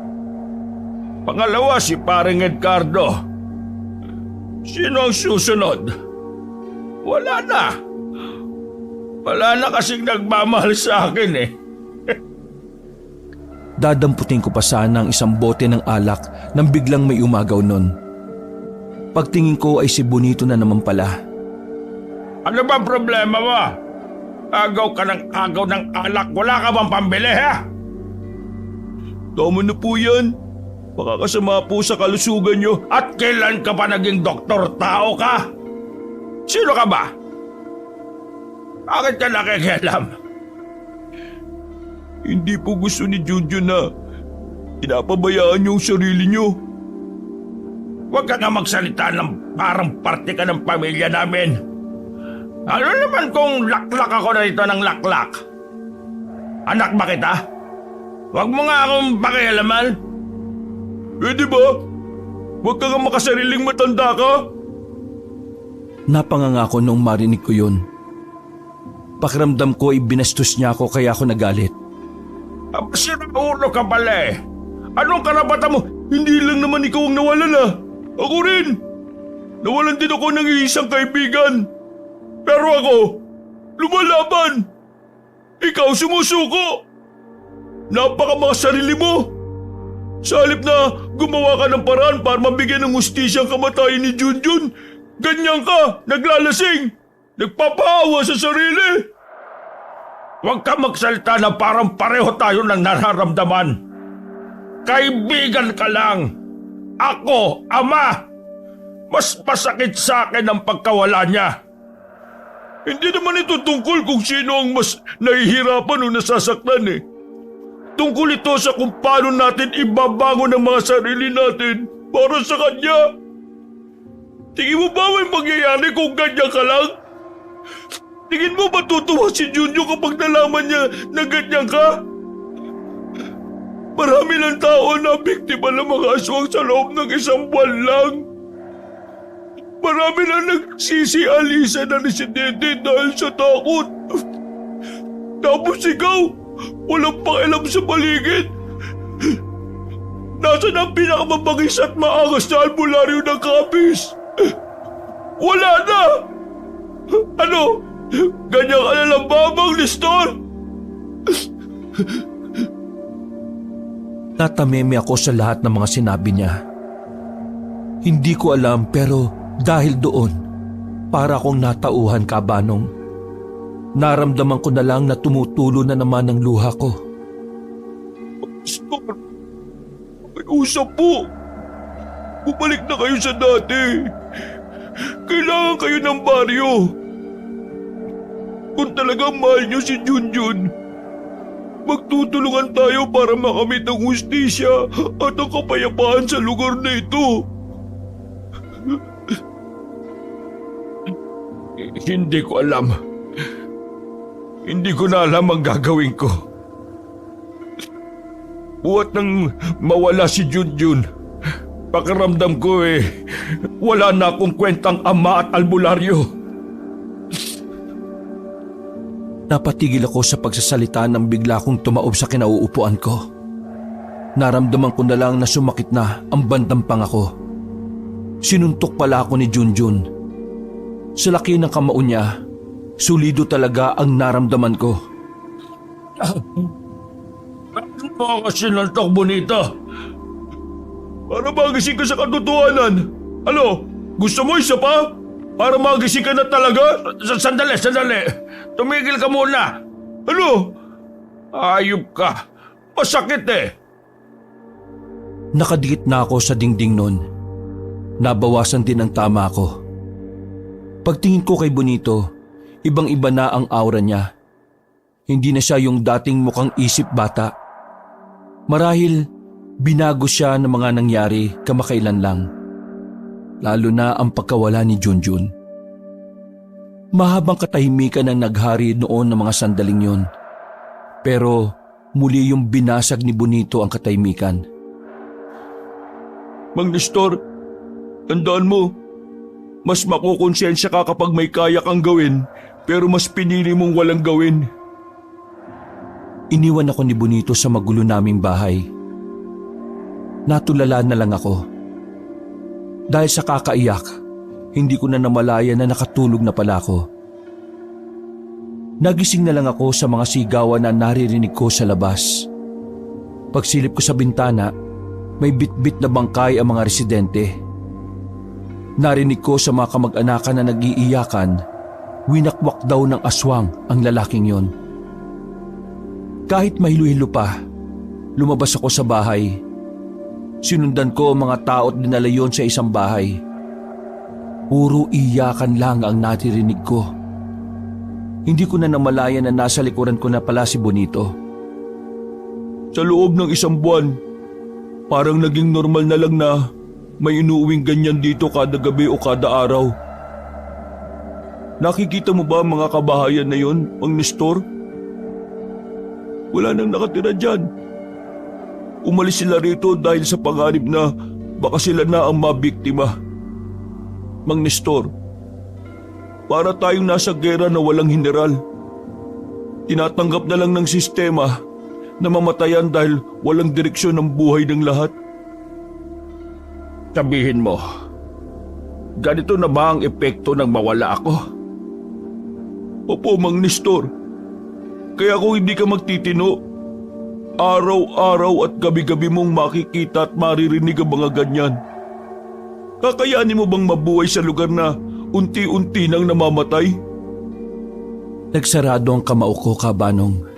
Pangalawa, si paring Edgardo. Sino ang susunod? Wala na. Wala na kasing nagmamahal sa akin eh. Dadamputin ko pa sana ang isang bote ng alak nang biglang may umagaw nun. Pagtingin ko ay si Bonito na naman pala. Ano ba problema mo? Agaw ka ng agaw ng alak. Wala ka bang pambili, ha? Tama na po yan. Makakasama po sa kalusugan nyo. At kailan ka pa naging doktor? Tao ka? Sino ka ba? Bakit ka nakikialam? Hindi po gusto ni Junjun na pinapabayaan niyo ang sarili niyo. Huwag ka nga magsalita ng parang parte ka ng pamilya namin. Ano naman kung laklak ako na rito ng laklak? Anak ba kita? Huwag mo nga akong pakialaman. Pwede ba? Huwag ka nga makasariling matanda ka. Napanganga ko noong marinig ko yun. Pakiramdam ko ay binastos niya ako kaya ako nagalit. Sinaulo ka pala eh. Anong karapatan mo? Hindi lang naman ikaw ang nawalan ah. Ako rin. Nawalan din ako ng isang kaibigan. Pero ako, lumalaban. Ikaw sumusuko. Napakamakasarili mo. Sa halip na gumawa ka ng paraan para mabigyan ng hustisya ang kamatayan ni Junjun, ganyan ka, naglalasing, nagpapaawa sa sarili. Huwag ka magsalita na parang pareho tayo ng nararamdaman. Kaibigan ka lang. Ako, ama. Mas masakit sa akin ang pagkawala niya. Hindi naman ito tungkol kung sino ang mas nahihirapan o nasasaktan eh. Tungkol ito sa kung paano natin ibabangon ang mga sarili natin para sa kanya. Tingin mo ba may mangyayari kung ganyan ka lang? Tingin mo matutuwa si Junjun kapag nalaman niya na ganyan ka? Marami ng tao na biktima ng mga aswang sa loob ng isang buwan lang. Marami na nagsisialisa na residente dahil sa takot. Tapos ikaw, walang pakialam sa paligid. Nasaan ang pinakamabagis at maangas na albularyo ng Capiz? Wala na! Ano? Ganyan ka na lang ba, Mang Nestor? Natameme ako sa lahat ng mga sinabi niya. Hindi ko alam pero dahil doon, para akong natauhan kabanong. Naramdaman ko na lang na tumutulo na naman ang luha ko. Nestor, may usap po. Bumalik na kayo sa dati. Kailangan kayo ng baryo. Kung talagang mahal niyo si Junjun, magtutulungan tayo para makamit ang hustisya at ang kapayapaan sa lugar na ito. Hindi ko alam. Hindi ko na alam ang gagawin ko. Buhat nang mawala si Junjun, pakiramdam ko wala na akong kwentang ama at albularyo. Napatigil ako sa pagsasalita nang bigla kong tumaob sa kinauupuan ko. Naramdaman ko na lang na sumakit na ang bandang pangako. Sinuntok pala ako ni Junjun. Sa laki ng kamao niya, sulido talaga ang naramdaman ko. Bakit mo ako sinuntok, Bonito? Para magising ka sa katotohanan. Ano? Gusto mo isa pa? Para magising ka na talaga? Sandali. Tumigil ka muna. Ano? Ayop ka. Masakit eh. Nakadikit na ako sa dingding nun. Nabawasan din ang tama ko. Pagtingin ko kay Bonito, ibang-iba na ang aura niya. Hindi na siya yung dating mukhang isip bata. Marahil, binago siya ng mga nangyari kamakailan lang. Lalo na ang pagkawala ni Junjun. Mahabang katahimikan ang naghari noon ng mga sandaling yun. Pero muli yung binasag ni Bonito ang katahimikan. Mang Nestor, tandaan mo, mas makukonsensya ka kapag may kaya kang gawin, pero mas pinili mong walang gawin. Iniwan ako ni Bonito sa magulo naming bahay. Natulala na lang ako. Dahil sa kakaiyak, hindi ko na namalaya na nakatulog na pala ako. Nagising na lang ako sa mga sigawan na naririnig ko sa labas. Pagsilip ko sa bintana, may bitbit na bangkay ang mga residente. Narinig ko sa mga kamag-anakan na nag-iiyakan, winakwak daw ng aswang ang lalaking yon. Kahit mahilo-hilo pa, lumabas ako sa bahay. Sinundan ko ang mga tao at dinala yon sa isang bahay. Puro iyakan lang ang natirinig ko. Hindi ko na namalayan na nasa likuran ko na pala si Bonito. Sa loob ng isang buwan, parang naging normal na lang na may inuuwing ganyan dito kada gabi o kada araw. Nakikita mo ba ang mga kabahayan na yon, Mang Nestor? Wala nang nakatira dyan. Umalis sila rito dahil sa panganib na baka sila na ang mabiktima. Mang Nestor, para tayong nasa gera na walang general. Tinatanggap na lang ng sistema na mamatayan dahil walang direksyon ng buhay ng lahat. Sabihin mo, ganito na ba ang epekto ng mawala ako? Opo, Mang Nestor. Kaya kung hindi ka magtitino, araw-araw at gabi-gabi mong makikita at maririnig ang mga ganyan. Kakayanin mo bang mabuhay sa lugar na unti-unti nang namamatay? Nagsarado ang kamao ko, Kabanong.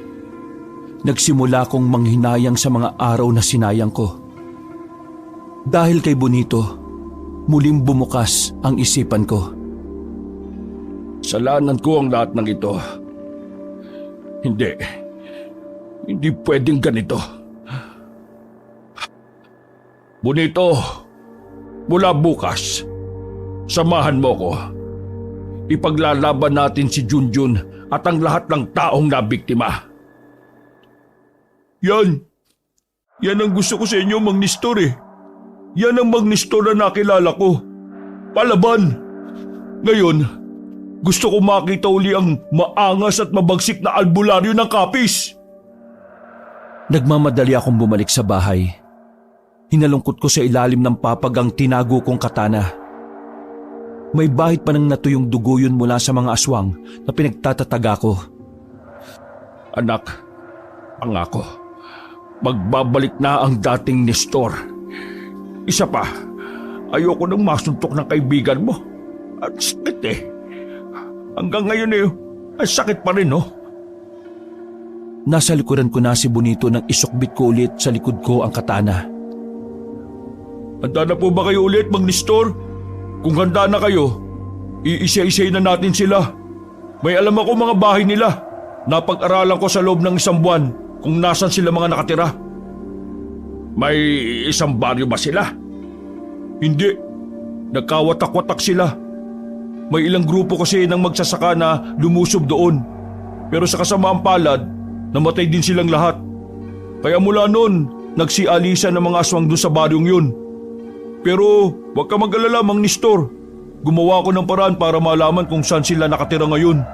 Nagsimula akong manghinayang sa mga araw na sinayang ko. Dahil kay Bonito, muling bumukas ang isipan ko. Salanan ko ang lahat ng ito. Hindi pwedeng ganito. Bonito, mula bukas, samahan mo ko. Ipaglalaban natin si Junjun at ang lahat ng taong nabiktima. Yan ang gusto ko sa inyo, Mang Nestor eh. Yan ang Mang Nestor na nakilala ko. Palaban! Ngayon, gusto ko makita uli ang maangas at mabagsik na albularyo ng Kapis. Nagmamadali akong bumalik sa bahay. Hinalungkot ko sa ilalim ng papag ang tinago kong katana. May bahid pa nang natuyong dugo yun mula sa mga aswang na pinagtatataga ko. Anak, pangako, magbabalik na ang dating Nestor. Isa pa, ayoko nang masuntok ng kaibigan mo. At sakit eh. Hanggang ngayon eh, ang sakit pa rin, no? Nasa likuran ko na si Bonito nang isukbit ko ulit sa likod ko ang katana. Handa na po ba kayo ulit, Mang Nestor? Kung handa na kayo, iisa-isay na natin sila. May alam ako mga bahay nila. Napag-aralan ko sa loob ng isang buwan kung nasan sila mga nakatira. May isang baryo ba sila? Hindi. Nagkawatak-watak sila. May ilang grupo kasi ng magsasaka na lumusob doon. Pero sa kasamaang palad, namatay din silang lahat. Kaya mula noon, nagsialisan ng mga aswang doon sa baryong yun. Pero huwag ka mag-alala, Mang Nestor. Gumawa ko ng paraan para malaman kung saan sila nakatira ngayon.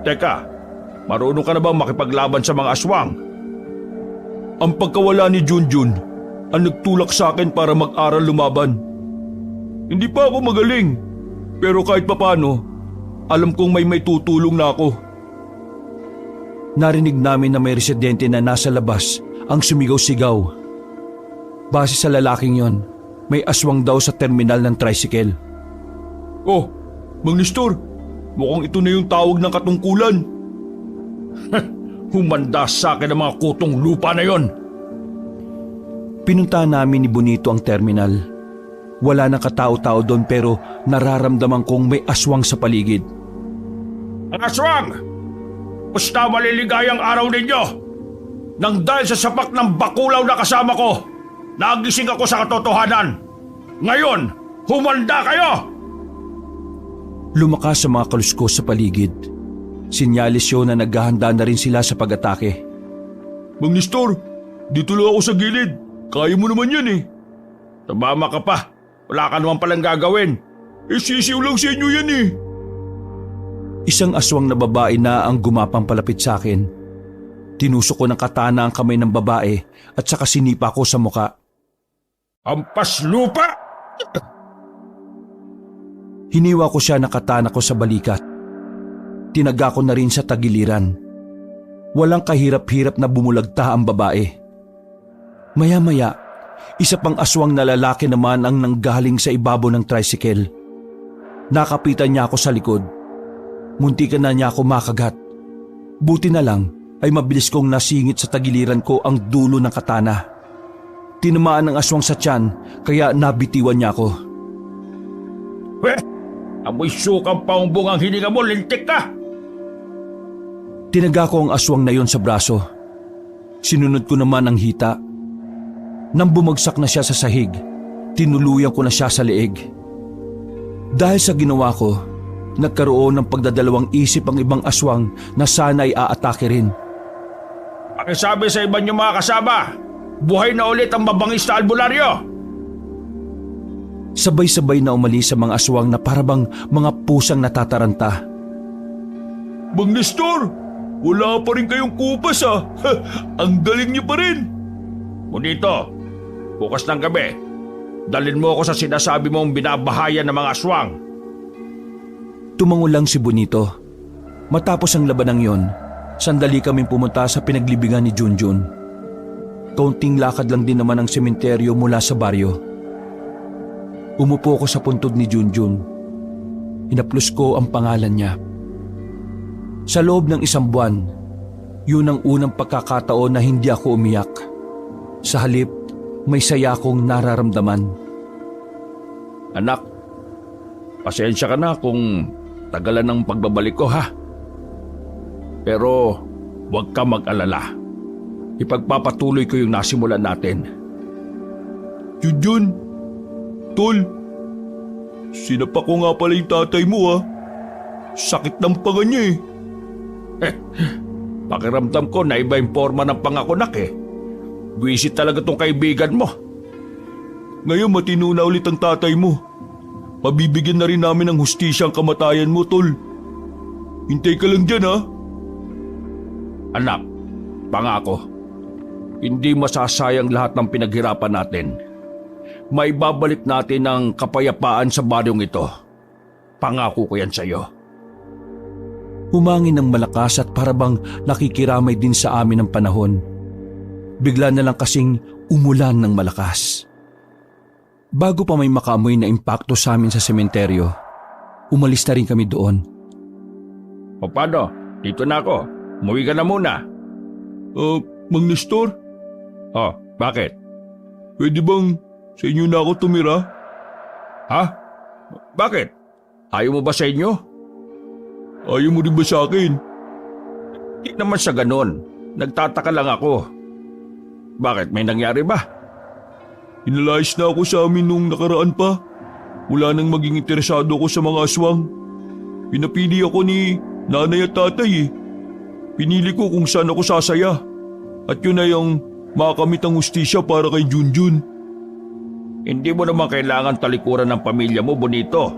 Teka, marunong ka na bang makipaglaban sa mga aswang? Ang pagkawala ni Junjun ang nagtulak sa akin para mag-aral lumaban. Hindi pa ako magaling, pero kahit papano, alam kong may tutulong na ako. Narinig namin na may residente na nasa labas ang sumigaw-sigaw. Base sa lalaking yon, may aswang daw sa terminal ng tricycle. Oh, Mang Nestor, mukhang ito na yung tawag ng katungkulan. Humanda sa akin ang mga kutong lupa na yon. Pinuntahan namin ni Bonito ang terminal. Wala nang katao-tao doon pero nararamdaman kong may aswang sa paligid. Ang aswang! Basta maliligayang araw ninyo! Nang dahil sa sapak ng bakulaw na kasama ko, nagising ako sa katotohanan. Ngayon, humanda kayo! Lumakas sa mga kaluskos sa paligid. Sinyalis yun na naghahanda na rin sila sa pag-atake. Mang Nestor, dito lang ako sa gilid. Kaya mo naman yan eh. Tumama ka pa. Wala ka naman palang gagawin. Sisiw lang sa inyo yan eh. Isang aswang na babae na ang gumapang palapit sa akin. Tinusok ko ng katana ang kamay ng babae at saka sinipa ko sa muka. Ampas lupa! Hiniwa ko siya ng katana ko sa balikat. Tinaga ko na rin sa tagiliran. Walang kahirap-hirap na bumulagta ang babae. Maya-maya, isa pang aswang na lalaki naman ang nanggaling sa ibabaw ng tricycle. Nakapitan niya ako sa likod. Muntikan na niya ako makagat. Buti na lang ay mabilis kong nasingit sa tagiliran ko ang dulo ng katana. Tinamaan ng aswang sa tiyan kaya nabitiwan niya ako. Amoy sukang paumbong ang hininga mo, lintik ka! Tinaga ko ang aswang na yon sa braso. Sinunod ko naman ang hita. Nang bumagsak na siya sa sahig, tinuluyan ko na siya sa leeg. Dahil sa ginawa ko, nagkaroon ng pagdadalawang isip ang ibang aswang na sana ay aatake rin. Pakisabi sa iba niyong mga kasama, buhay na ulit ang mabangis na albularyo! Sabay-sabay na umalis sa mga aswang na parabang mga pusang natataranta. Mang Nestor, wala pa rin kayong kupas ah. Ang galing niyo pa rin. Bonito, bukas ng gabi, dalhin mo ako sa sinasabi mong binabahayan ng mga aswang. Tumango lang si Bonito. Matapos ang labanang yon, sandali kaming pumunta sa pinaglibingan ni Junjun. Kaunting lakad lang din naman ang sementeryo mula sa baryo. Umupo ko sa puntod ni Junjun. Hinaplos ko ang pangalan niya. Sa loob ng 1 buwan, yun ang unang pagkakataon na hindi ako umiyak. Sa halip, may saya akong nararamdaman. Anak, pasensya ka na kung tagalan ng pagbabalik ko ha. Pero huwag ka mag-alala. Ipagpapatuloy ko yung nasimulan natin. Junjun, Tol, sinapak ko nga pala yung tatay mo ah. Sakit ng panga niya eh. Pakiramdam ko na iba yung forma ng pangakunak eh. Buwisit talaga tong kaibigan mo. Ngayon matino na ulit ang tatay mo. Mabibigyan na rin namin ng hustisya ang kamatayan mo, Tol. Hintay ka lang dyan, ha? Anak, pangako, hindi masasayang lahat ng pinaghirapan natin. Maibabalik natin ang kapayapaan sa baryong ito. Pangako ko yan sa iyo. Humangin ng malakas at parabang nakikiramay din sa amin ang panahon. Bigla na lang kasing umulan ng malakas. Bago pa may makaamoy na impakto sa amin sa sementeryo, umalis na rin kami doon. O paano? Dito na ako. Umuwi ka na muna. Mang Nestor, Oh, bakit? pwede bang sa inyo na ako tumira? Ha? Bakit? Ayaw mo ba sa inyo? Ayaw mo rin ba sa akin? Di naman sa ganon. Nagtataka lang ako. Bakit? May nangyari ba? Inalayas na ako sa amin nung nakaraan pa. Wala nang maging interesado ako sa mga aswang. Pinapili ako ni nanay at tatay eh. Pinili ko kung saan ako sasaya. At yun ay ang makamit ang hustisya para kay Junjun. Hindi mo naman kailangan talikuran ng pamilya mo, Bonito.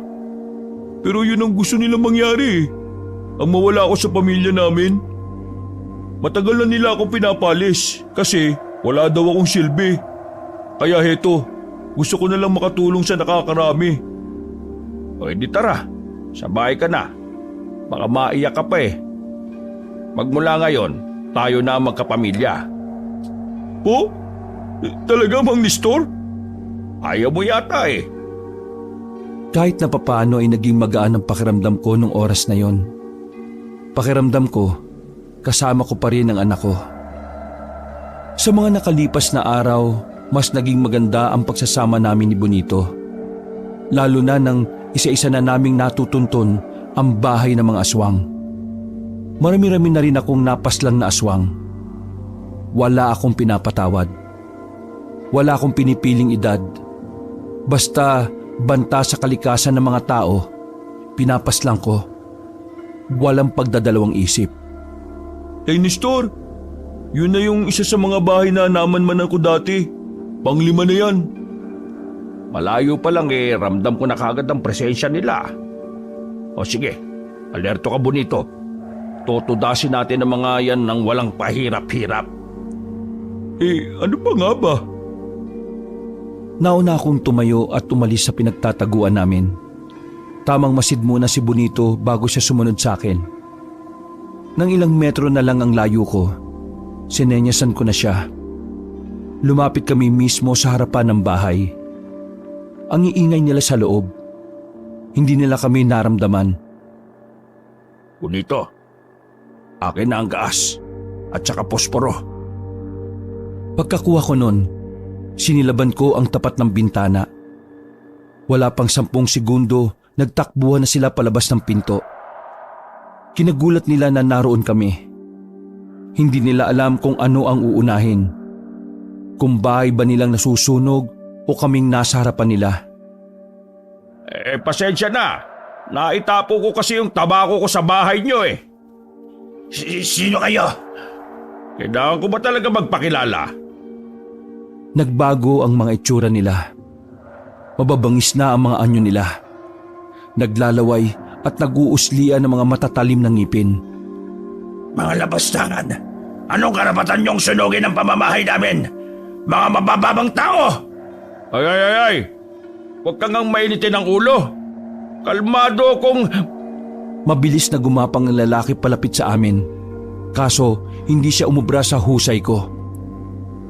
Pero yun ang gusto nilang mangyari eh. Ang mawala ako sa pamilya namin. Matagal na nila ako pinapalis kasi wala daw akong silbi. Kaya heto, gusto ko na lang makatulong sa nakakarami. O edi tara, sa bahay ka na. Baka maiyak ka pa eh. Magmula ngayon, tayo na ang magkapamilya. Po? Talaga, Mang Nestor? Ayaw mo yata eh. Kahit na papaano ay naging magaan ang pakiramdam ko nung oras na yon. Pakiramdam ko, kasama ko pa rin ang anak ko. Sa mga nakalipas na araw, mas naging maganda ang pagsasama namin ni Bonito. Lalo na nang isa-isa na naming natutuntun ang bahay ng mga aswang. Marami-rami na rin akong napaslang na aswang. Wala akong pinapatawad. Wala akong pinipiling edad. Basta banta sa kalikasan ng mga tao, pinapaslang ko. Walang pagdadalawang isip. Hey Nestor, yun na yung isa sa mga bahay na naman ko dati. Pang-5 na yan. Malayo pa lang eh, ramdam ko na kagad ang presensya nila. O sige, alerto ka, Bonito. Tutudasin natin ang mga yan ng walang pahirap-hirap. Ano pa nga ba? Nauna akong tumayo at umalis sa pinagtataguan namin. Tamang masid muna si Bonito bago siya sumunod sa akin. Nang ilang metro na lang ang layo ko, sinenyasan ko na siya. Lumapit kami mismo sa harapan ng bahay. Ang iingay nila sa loob. Hindi nila kami naramdaman. Bonito, akin na ang gas at saka posporo. Pagkakuha ko nun, sinilaban ko ang tapat ng bintana. Wala pang 10 segundo, nagtakbuhan na sila palabas ng pinto. Kinagulat nila na naroon kami. Hindi nila alam kung ano ang uunahin. Kung bahay ba nilang nasusunog o kaming nasa harapan nila. Pasensya na. Naitapo ko kasi yung tabako ko sa bahay nyo eh. Sino kayo? Kailangan ko ba talaga magpakilala? Nagbago ang mga itsura nila. Mababangis na ang mga anyo nila. Naglalaway at nag-uuslian ng mga matatalim na ngipin. Mga labastangan, anong karapatan niyong sunugin ang pamamahay namin? Mga mabababang tao! Ay! Huwag kang ngang mainitin ang ulo. Kalmado kung... Mabilis na gumapang ang lalaki palapit sa amin. Kaso hindi siya umubra sa husay ko.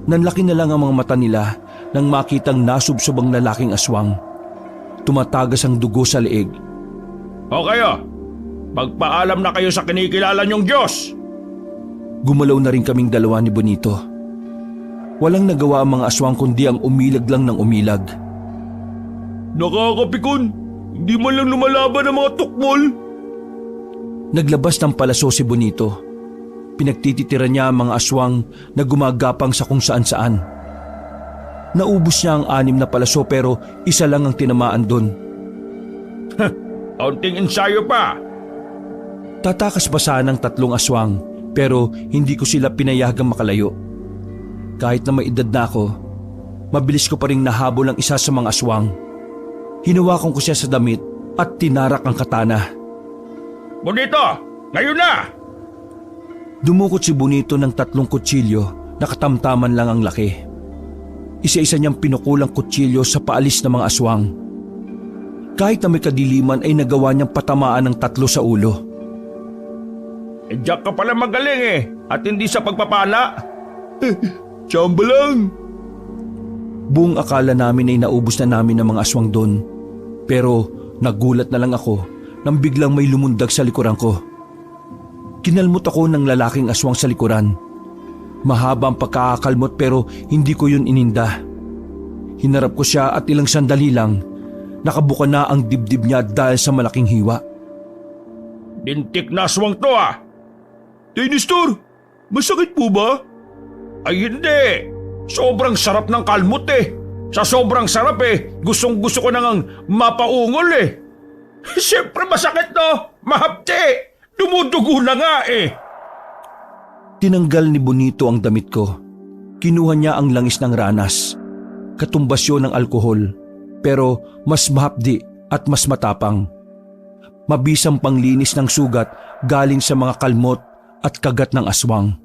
Nanlaki na lang ang mga mata nila nang makitang nasubsob ang lalaking aswang. Tumatagas ang dugo sa leeg. O kayo, magpaalam na kayo sa kinikilala niyong Diyos. Gumalaw na rin kaming dalawa ni Bonito. Walang nagawa ang mga aswang kundi ang umilag lang ng umilag. Nakakapikon, hindi man lang lumalaban ang mga tukmol. Naglabas ng palaso si Bonito. Pinagtititiran niya ang mga aswang na gumagapang sa kung saan-saan. Naubos niya ang 6 na palaso pero isa lang ang tinamaan doon. Kaunting ensayo pa. Tatakas pa sana ng 3 aswang pero hindi ko sila pinayagang makalayo. Kahit na may edad na ako, mabilis ko pa rin nahabol ang isa sa mga aswang. Hinawakan ko siya sa damit at tinarak ang katana. Bonito, ngayon na! Dumukot si Bonito ng 3 kutsilyo na katamtaman lang ang laki. Isa-isa niyang pinukulang kutsilyo sa paalis ng mga aswang. Kahit na may kadiliman ay nagawa niyang patamaan ng 3 sa ulo. Diyak ka pala magaling eh, at hindi sa pagpapala. Tsamba lang. Buong akala namin ay naubos na namin ang mga aswang doon. Pero nagulat na lang ako nang biglang may lumundag sa likuran ko. Kinalmot ako ng lalaking aswang sa likuran. Mahaba ang pagkakakalmot pero hindi ko yun ininda. Hinarap ko siya at ilang sandali lang, nakabuka na ang dibdib niya dahil sa malaking hiwa. Lintik na aswang to ah! Nestor, masakit po ba? Ay hindi! Sobrang sarap ng kalmot eh! Sa sobrang sarap eh, gustong-gusto ko nang mapaungol eh! Siyempre masakit no! Mahapti! Dumudugo na nga eh! Tinanggal ni Bonito ang damit ko. Kinuha niya ang langis ng ranas. Katumbas yun ng alkohol, pero mas mahapdi at mas matapang. Mabisang panglinis ng sugat galing sa mga kalmot at kagat ng aswang.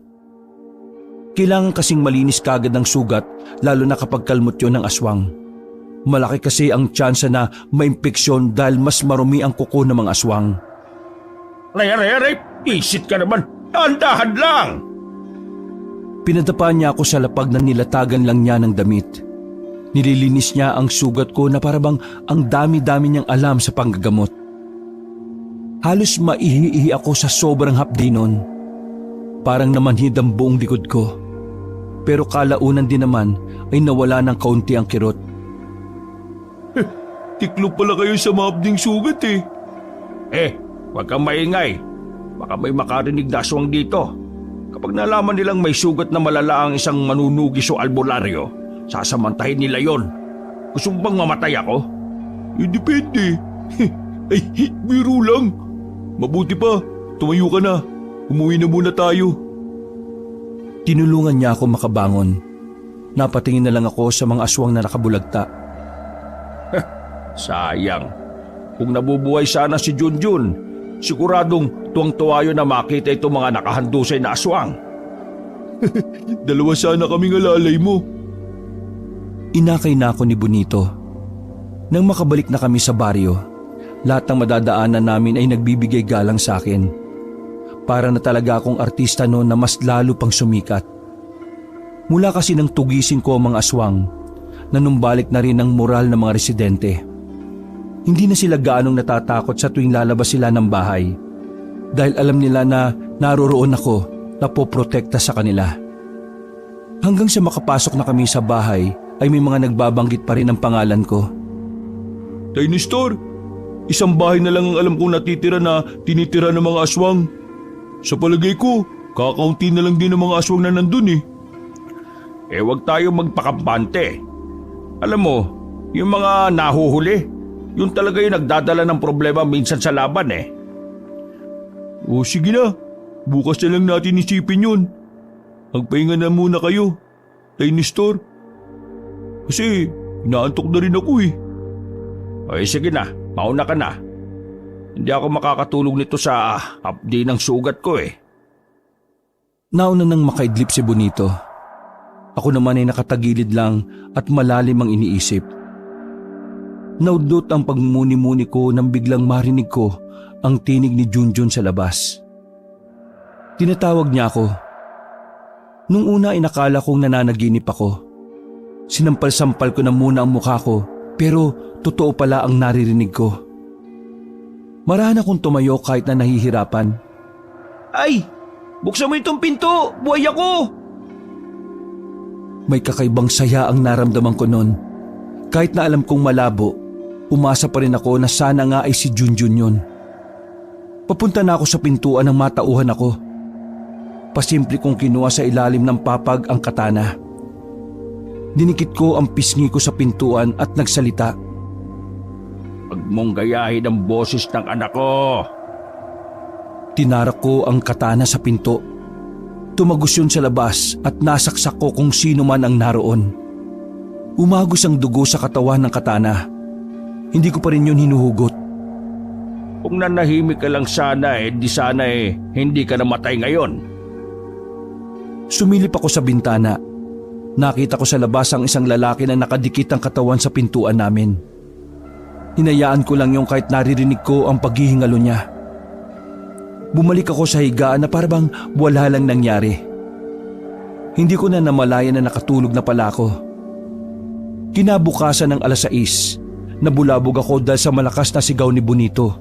Kailangan kasing malinis kagad ng sugat lalo na kapag kalmot yun ng aswang. Malaki kasi ang tsansa na maimpeksyon dahil mas marumi ang kuko ng mga aswang. Aray! Isit ka naman! Dahan-dahan lang! Pinadapa niya ako sa lapag na nilatagan lang niya ng damit. Nililinis niya ang sugat ko na parabang ang dami-dami niyang alam sa panggagamot. Halos maihi-ihi ako sa sobrang hapdi nun. Parang namanhid ang buong likod ko. Pero kalaunan din naman ay nawala ng kaunti ang kirot. Tiklo pala kayo sa maabding sugat eh. Huwag kang maingay. Baka may makarinig na aswang dito. Kapag nalaman nilang may sugat na malala ang isang manunugis o albularyo, sasamantahin nila yon. Gusto mo bang mamatay ako? Depende. Ay, biro lang. Mabuti pa, tumayo ka na. Umuwi na muna tayo. Tinulungan niya ako makabangon. Napatingin na lang ako sa mga aswang na nakabulagta. Sayang. Kung nabubuhay sana si Junjun, siguradong tuwang-tuwa yun na makita itong mga nakahandusay na aswang. Dalawa sana kaming alalay mo. Inakay na ako ni Bonito. Nang makabalik na kami sa baryo, lahat ng madadaanan namin ay nagbibigay galang sa akin. Para na talaga akong artista noon na mas lalo pang sumikat. Mula kasi nang tugisin ko ang mga aswang, nanumbalik na rin ang moral ng mga residente. Hindi na sila gaanong natatakot sa tuwing lalabas sila ng bahay dahil alam nila na naroroon ako na poprotekta sa kanila. Hanggang sa makapasok na kami sa bahay ay may mga nagbabanggit pa rin ang pangalan ko. Tay Nestor, isang bahay na lang ang alam kong natitira na tinitira ng mga aswang. Sa palagay ko, kakaunti na lang din ng mga aswang na nandun eh. Huwag tayo magpakampante. Alam mo, yung mga nahuhuli, yun talaga yung nagdadala ng problema minsan sa laban eh. O sige na, bukas na lang natin isipin yun. Magpahinga na muna kayo, Tay Nestor. Kasi inaantok na rin ako eh. Ay sige na, mauna ka na. Hindi ako makakatulog nito sa hapdi ng sugat ko eh. Nauna nang makaidlip si Bonito. Ako naman ay nakatagilid lang at malalim ang iniisip. Naudot ang pagmumuni-muni ko nang biglang marinig ko ang tinig ni Junjun sa labas. Tinatawag niya ako. Nung una inakala kong nananaginip ako. Sinampal-sampal ko na muna ang mukha ko pero totoo pala ang naririnig ko. Marahan akong tumayo kahit na nahihirapan. Ay! Buksan mo itong pinto! Buhay ako! May kakaibang saya ang naramdaman ko noon. Kahit na alam kong malabo, umasa pa rin ako na sana nga ay si Junjun yun. Papunta na ako sa pintuan nang matauhan ako. Pasimple kong kinuha sa ilalim ng papag ang katana. Dinikit ko ang pisngi ko sa pintuan at nagsalita. Huwag mong gayahin ang boses ng anak ko. Tinarak ko ang katana sa pinto. Tumagos yun sa labas at nasaksak ko kung sino man ang naroon. Umagos ang dugo sa katawan ng katana. Hindi ko pa rin yun hinuhugot. Kung nanahimik ka lang sana di sana hindi ka namatay ngayon. Sumilip ako sa bintana. Nakita ko sa labas ang isang lalaki na nakadikit ang katawan sa pintuan namin. Hinayaan ko lang yung kahit naririnig ko ang paghihingalo niya. Bumalik ako sa higaan na parang wala lang nangyari. Hindi ko na namalayan na nakatulog na pala ako. Kinabukasan ng 6:00, nabulabog ako dahil sa malakas na sigaw ni Bonito.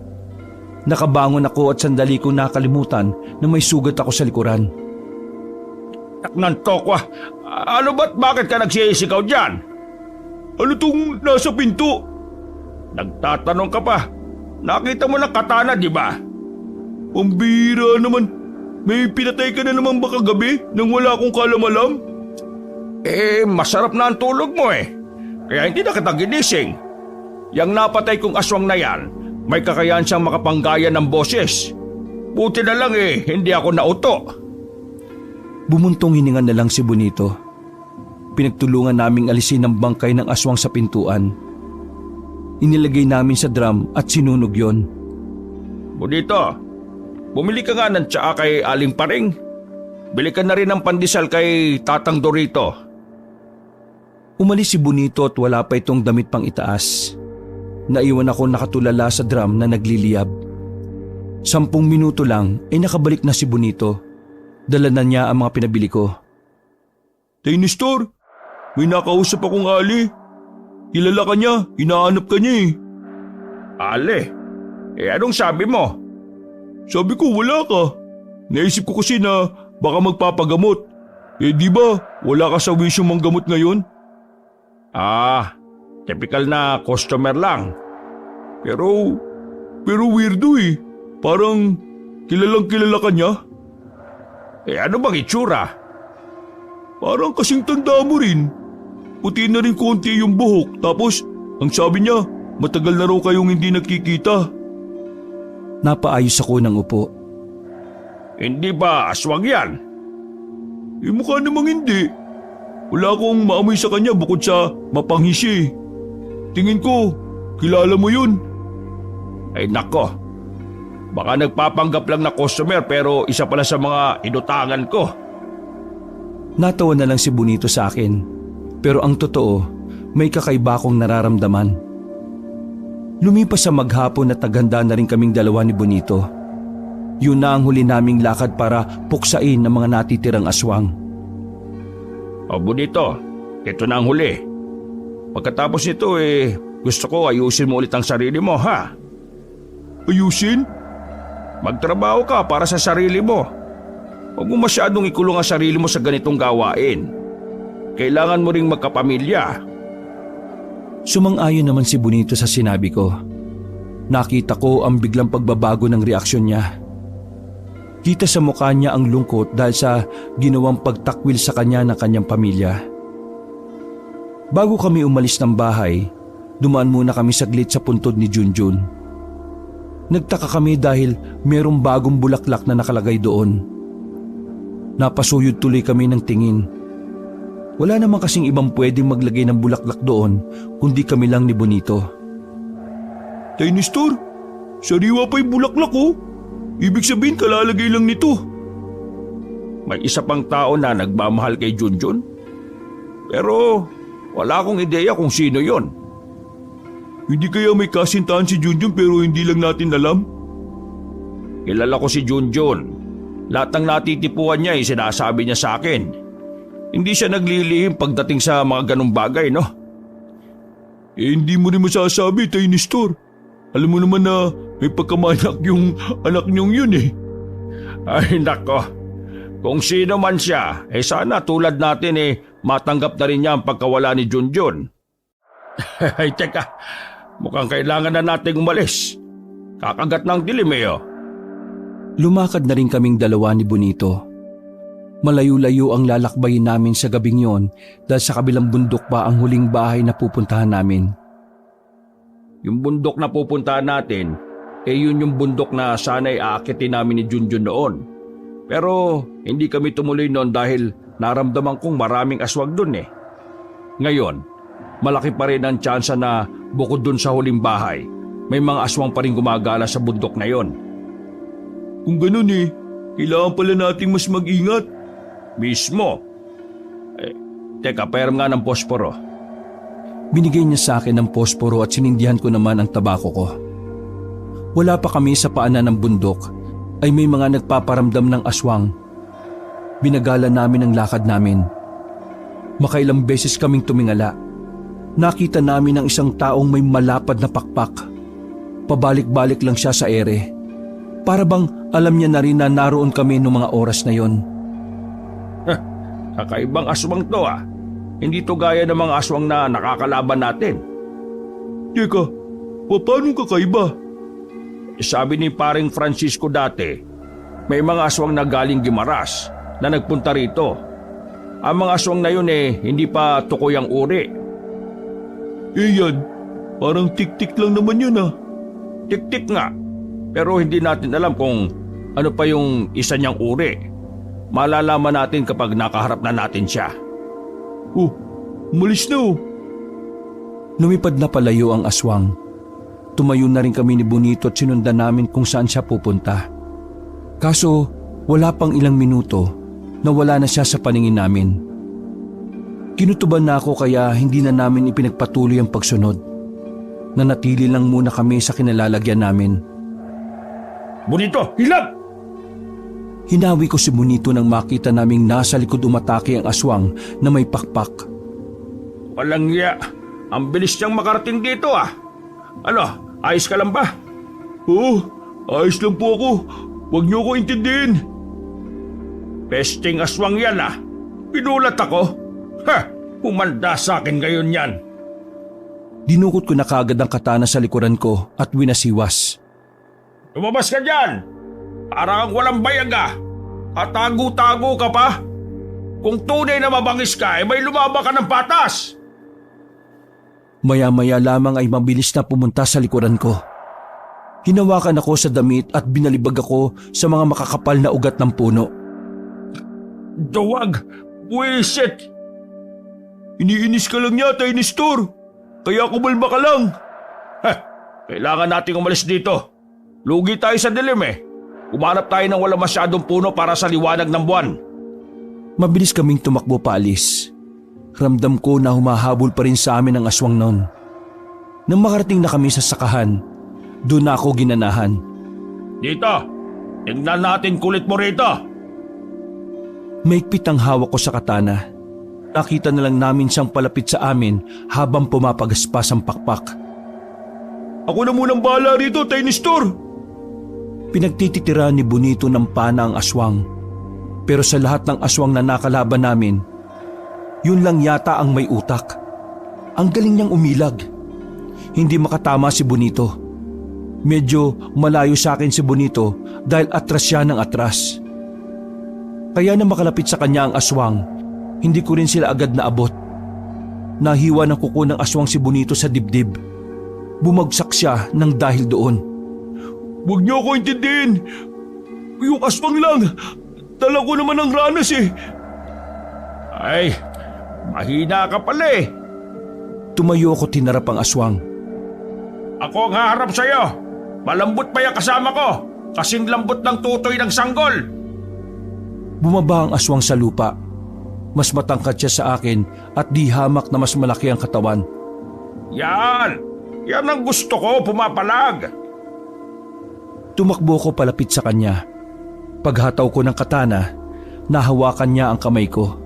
Nakabangon ako at sandali ko nakalimutan na may sugat ako sa likuran. Nantok ka. Ano ba't bakit ka nagsisigaw dyan? Ano tong nasa pinto? Nagtatanong ka pa. Nakita mo ng katana di ba? Pambira naman. May pinatay ka na naman baka gabi nang wala akong kalamalam? Masarap na ang tulog mo eh. Kaya hindi na kita ginising. Yang napatay kong aswang na yan, may kakayahan siyang makapanggaya ng boses. Buti na lang hindi ako nauto. Bumuntong hininga na lang si Bonito. Pinagtulungan naming alisin ang bangkay ng aswang sa pintuan. Inilagay namin sa drum at sinunog yon. Bonito, bumili ka nga ng tsaa kay Aling Paring. Bili ka na rin ng pandesal kay Tatang Dorito. Umalis si Bonito at wala pa itong damit pang itaas. Naiwan ako nakatulala sa drum na nagliliyab. 10 minuto lang ay nakabalik na si Bonito. Dala na niya ang mga pinabili ko. Tay Nestor, may nakausap akong Ali. Kilala ka niya, hinahanap ka niya eh. Ale, anong sabi mo? Sabi ko wala ka. Naisip ko kasi na baka magpapagamot. Di ba wala ka sa wisyong manggamot ngayon? Typical na customer lang. Pero weirdo eh. Parang kilalang kilala ka niya. Ano bang itsura? Parang kasing tanda mo rin. Puti na rin konti yung buhok. Tapos ang sabi niya, matagal na raw kayong hindi nagkikita. Napaayos ako ng upo. Hindi ba aswang yan? Mukha namang hindi. Wala akong maamoy sa kanya bukod sa mapanghis eh. Tingin ko, kilala mo yun. Ay nako, baka nagpapanggap lang na customer pero isa pala sa mga inutangan ko. Natawa na lang si Bonito sa akin. Pero ang totoo, may kakaiba akong nararamdaman. Lumipas sa maghapon at naghanda na rin kaming dalawa ni Bonito. Yun na ang huli naming lakad para puksain ang mga natitirang aswang. O Bonito, ito na ang huli. Pagkatapos nito gusto ko ayusin mo ulit ang sarili mo, ha? Ayusin? Magtrabaho ka para sa sarili mo. Huwag mo masyadong ikulong ang sarili mo sa ganitong gawain. Kailangan mo ring magkapamilya. Sumang-ayon naman si Bonito sa sinabi ko. Nakita ko ang biglang pagbabago ng reaksyon niya. Kita sa mukha niya ang lungkot dahil sa ginawang pagtakwil sa kanya ng kanyang pamilya. Bago kami umalis ng bahay, dumaan muna kami saglit sa puntod ni Junjun. Nagtaka kami dahil merong bagong bulaklak na nakalagay doon. Napasuyod tuloy kami ng tingin. Wala naman kasing ibang pwedeng maglagay ng bulaklak doon kundi kami lang ni Bonito. Tay Nestor, sariwa pa yung bulaklak oh. Ibig sabihin kalalagay lang nito. May isa pang tao na nagmamahal kay Junjun. Pero wala akong ideya kung sino yon. Hindi kaya may kasintahan si Junjun pero hindi lang natin alam? Kilala ko si Junjun. Lahat ng natitipuan niya sinasabi niya sa akin. Hindi siya naglilihim pagdating sa mga ganong bagay, no? Hindi mo rin masasabi, Tay Nestor. Alam mo naman na may pagkamanak yung anak niyong yun eh. Ay nako, kung sino man siya, sana tulad natin matanggap na rin niya ang pagkawala ni Junjun. Ay teka, mukhang kailangan na nating umalis. Kakagat ng dilim oh. Lumakad na rin kaming dalawa ni Bonito. Malayo-layo ang lalakbayin namin sa gabing yon dahil sa kabilang bundok pa ang huling bahay na pupuntahan namin. Yung bundok na pupuntahan natin, yun yung bundok na sana'y aakitin namin ni Junjun noon. Pero hindi kami tumuloy noon dahil naramdaman kong maraming aswang dun eh. Ngayon, malaki pa rin ang tsansa na bukod dun sa huling bahay, may mga aswang pa rin gumagala sa bundok na yon. Kung ganun kailangan pala nating mas mag-ingat. Mismo. Teka, pairam nga ng posporo. Binigay niya sa akin ng posporo at sinindihan ko naman ang tabako ko. Wala pa kami sa paanan ng bundok ay may mga nagpaparamdam ng aswang. Binagala namin ang lakad namin. Makailang beses kaming tumingala. Nakita namin ang isang taong may malapad na pakpak. Pabalik-balik lang siya sa ere. Para bang alam niya na rin na naroon kami noong mga oras na yon. Kakaibang aswang to Hindi to gaya ng mga aswang na nakakalaban natin. Teka, paano kakaiba? Sabi ni paring Francisco dati, may mga aswang na galing Guimaras na nagpunta rito. Ang mga aswang na yun hindi pa tukoy ang uri. Yan, parang tik-tik lang naman yun Tik-tik nga, pero hindi natin alam kung ano pa yung isa niyang uri. Malalaman natin kapag nakaharap na natin siya. Oh, umalis na Lumipad na palayo ang aswang. Tumayo na rin kami ni Bonito at sinundan namin kung saan siya pupunta. Kaso wala pang ilang minuto na wala na siya sa paningin namin. Kinutuban na ako kaya hindi na namin ipinagpatuloy ang pagsunod. Nanatili lang muna kami sa kinalalagyan namin. Bonito, hilap! Hinawi ko si Bonito nang makita naming nasa likod umatake ang aswang na may pakpak. Walang iya. Ang bilis niyang makarating dito Ano, ayos ka lang ba? Oo, ayos lang po ako. Huwag niyo ko intindihin. Pesting aswang yan Pinulat ako. Humanda sa akin ngayon yan. Dinukot ko na kaagad ang katana sa likuran ko at winasiwas. Lumabas ka dyan! Parang walang bayag Katago-tago ka pa? Kung tunay na mabangis ka, may lumaba ka ng patas! Maya-maya lamang ay mabilis na pumunta sa likuran ko. Hinawakan ako sa damit at binalibag ako sa mga makakapal na ugat ng puno. Duwag! Buwisit! Iniinis ka lang niya, Tay Nestor. Kaya kumalma ka lang. Kailangan nating umalis dito. Lugi tayo sa dilim Umanap tayo ng walang masyadong puno para sa liwanag ng buwan. Mabilis kaming tumakbo paalis. Ramdam ko na humahabol pa rin sa amin ang aswang noon. Nang makarating na kami sa sakahan, doon na ako ginanahan. Dito! Tingnan natin kulit mo rito! Maigpit ang hawak ko sa katana. nakita na lang namin siyang palapit sa amin habang pumapagaspas ang pakpak. Ako na munang bahala rito, Tay Nestor. Pinagtititira ni Bonito ng pana ang aswang. Pero sa lahat ng aswang na nakalaban namin, yun lang yata ang may utak. Ang galing niyang umilag. Hindi makatama si Bonito. Medyo malayo sa akin si Bonito dahil atras siya ng atras. Kaya na makalapit sa kanya ang aswang, hindi ko rin sila agad naabot. Nahiwa ng kuko ng aswang si Bonito sa dibdib. Bumagsak siya ng dahil doon. Huwag niyo ako intindihin. Yung aswang lang. Dala ko naman ang ranas eh. Ay, mahina ka pala eh. Tumayo ako, tinarap ang aswang. Ako ang haharap sa'yo. Malambot pa yung kasama ko. Kasing lambot ng tutoy ng sanggol. Bumaba ang aswang sa lupa. Mas matangkad siya sa akin at di hamak na mas malaki ang katawan. Yan! Yan ang gusto ko, pumapalag. Tumakbo ko palapit sa kanya. Paghataw ko ng katana, nahawakan niya ang kamay ko.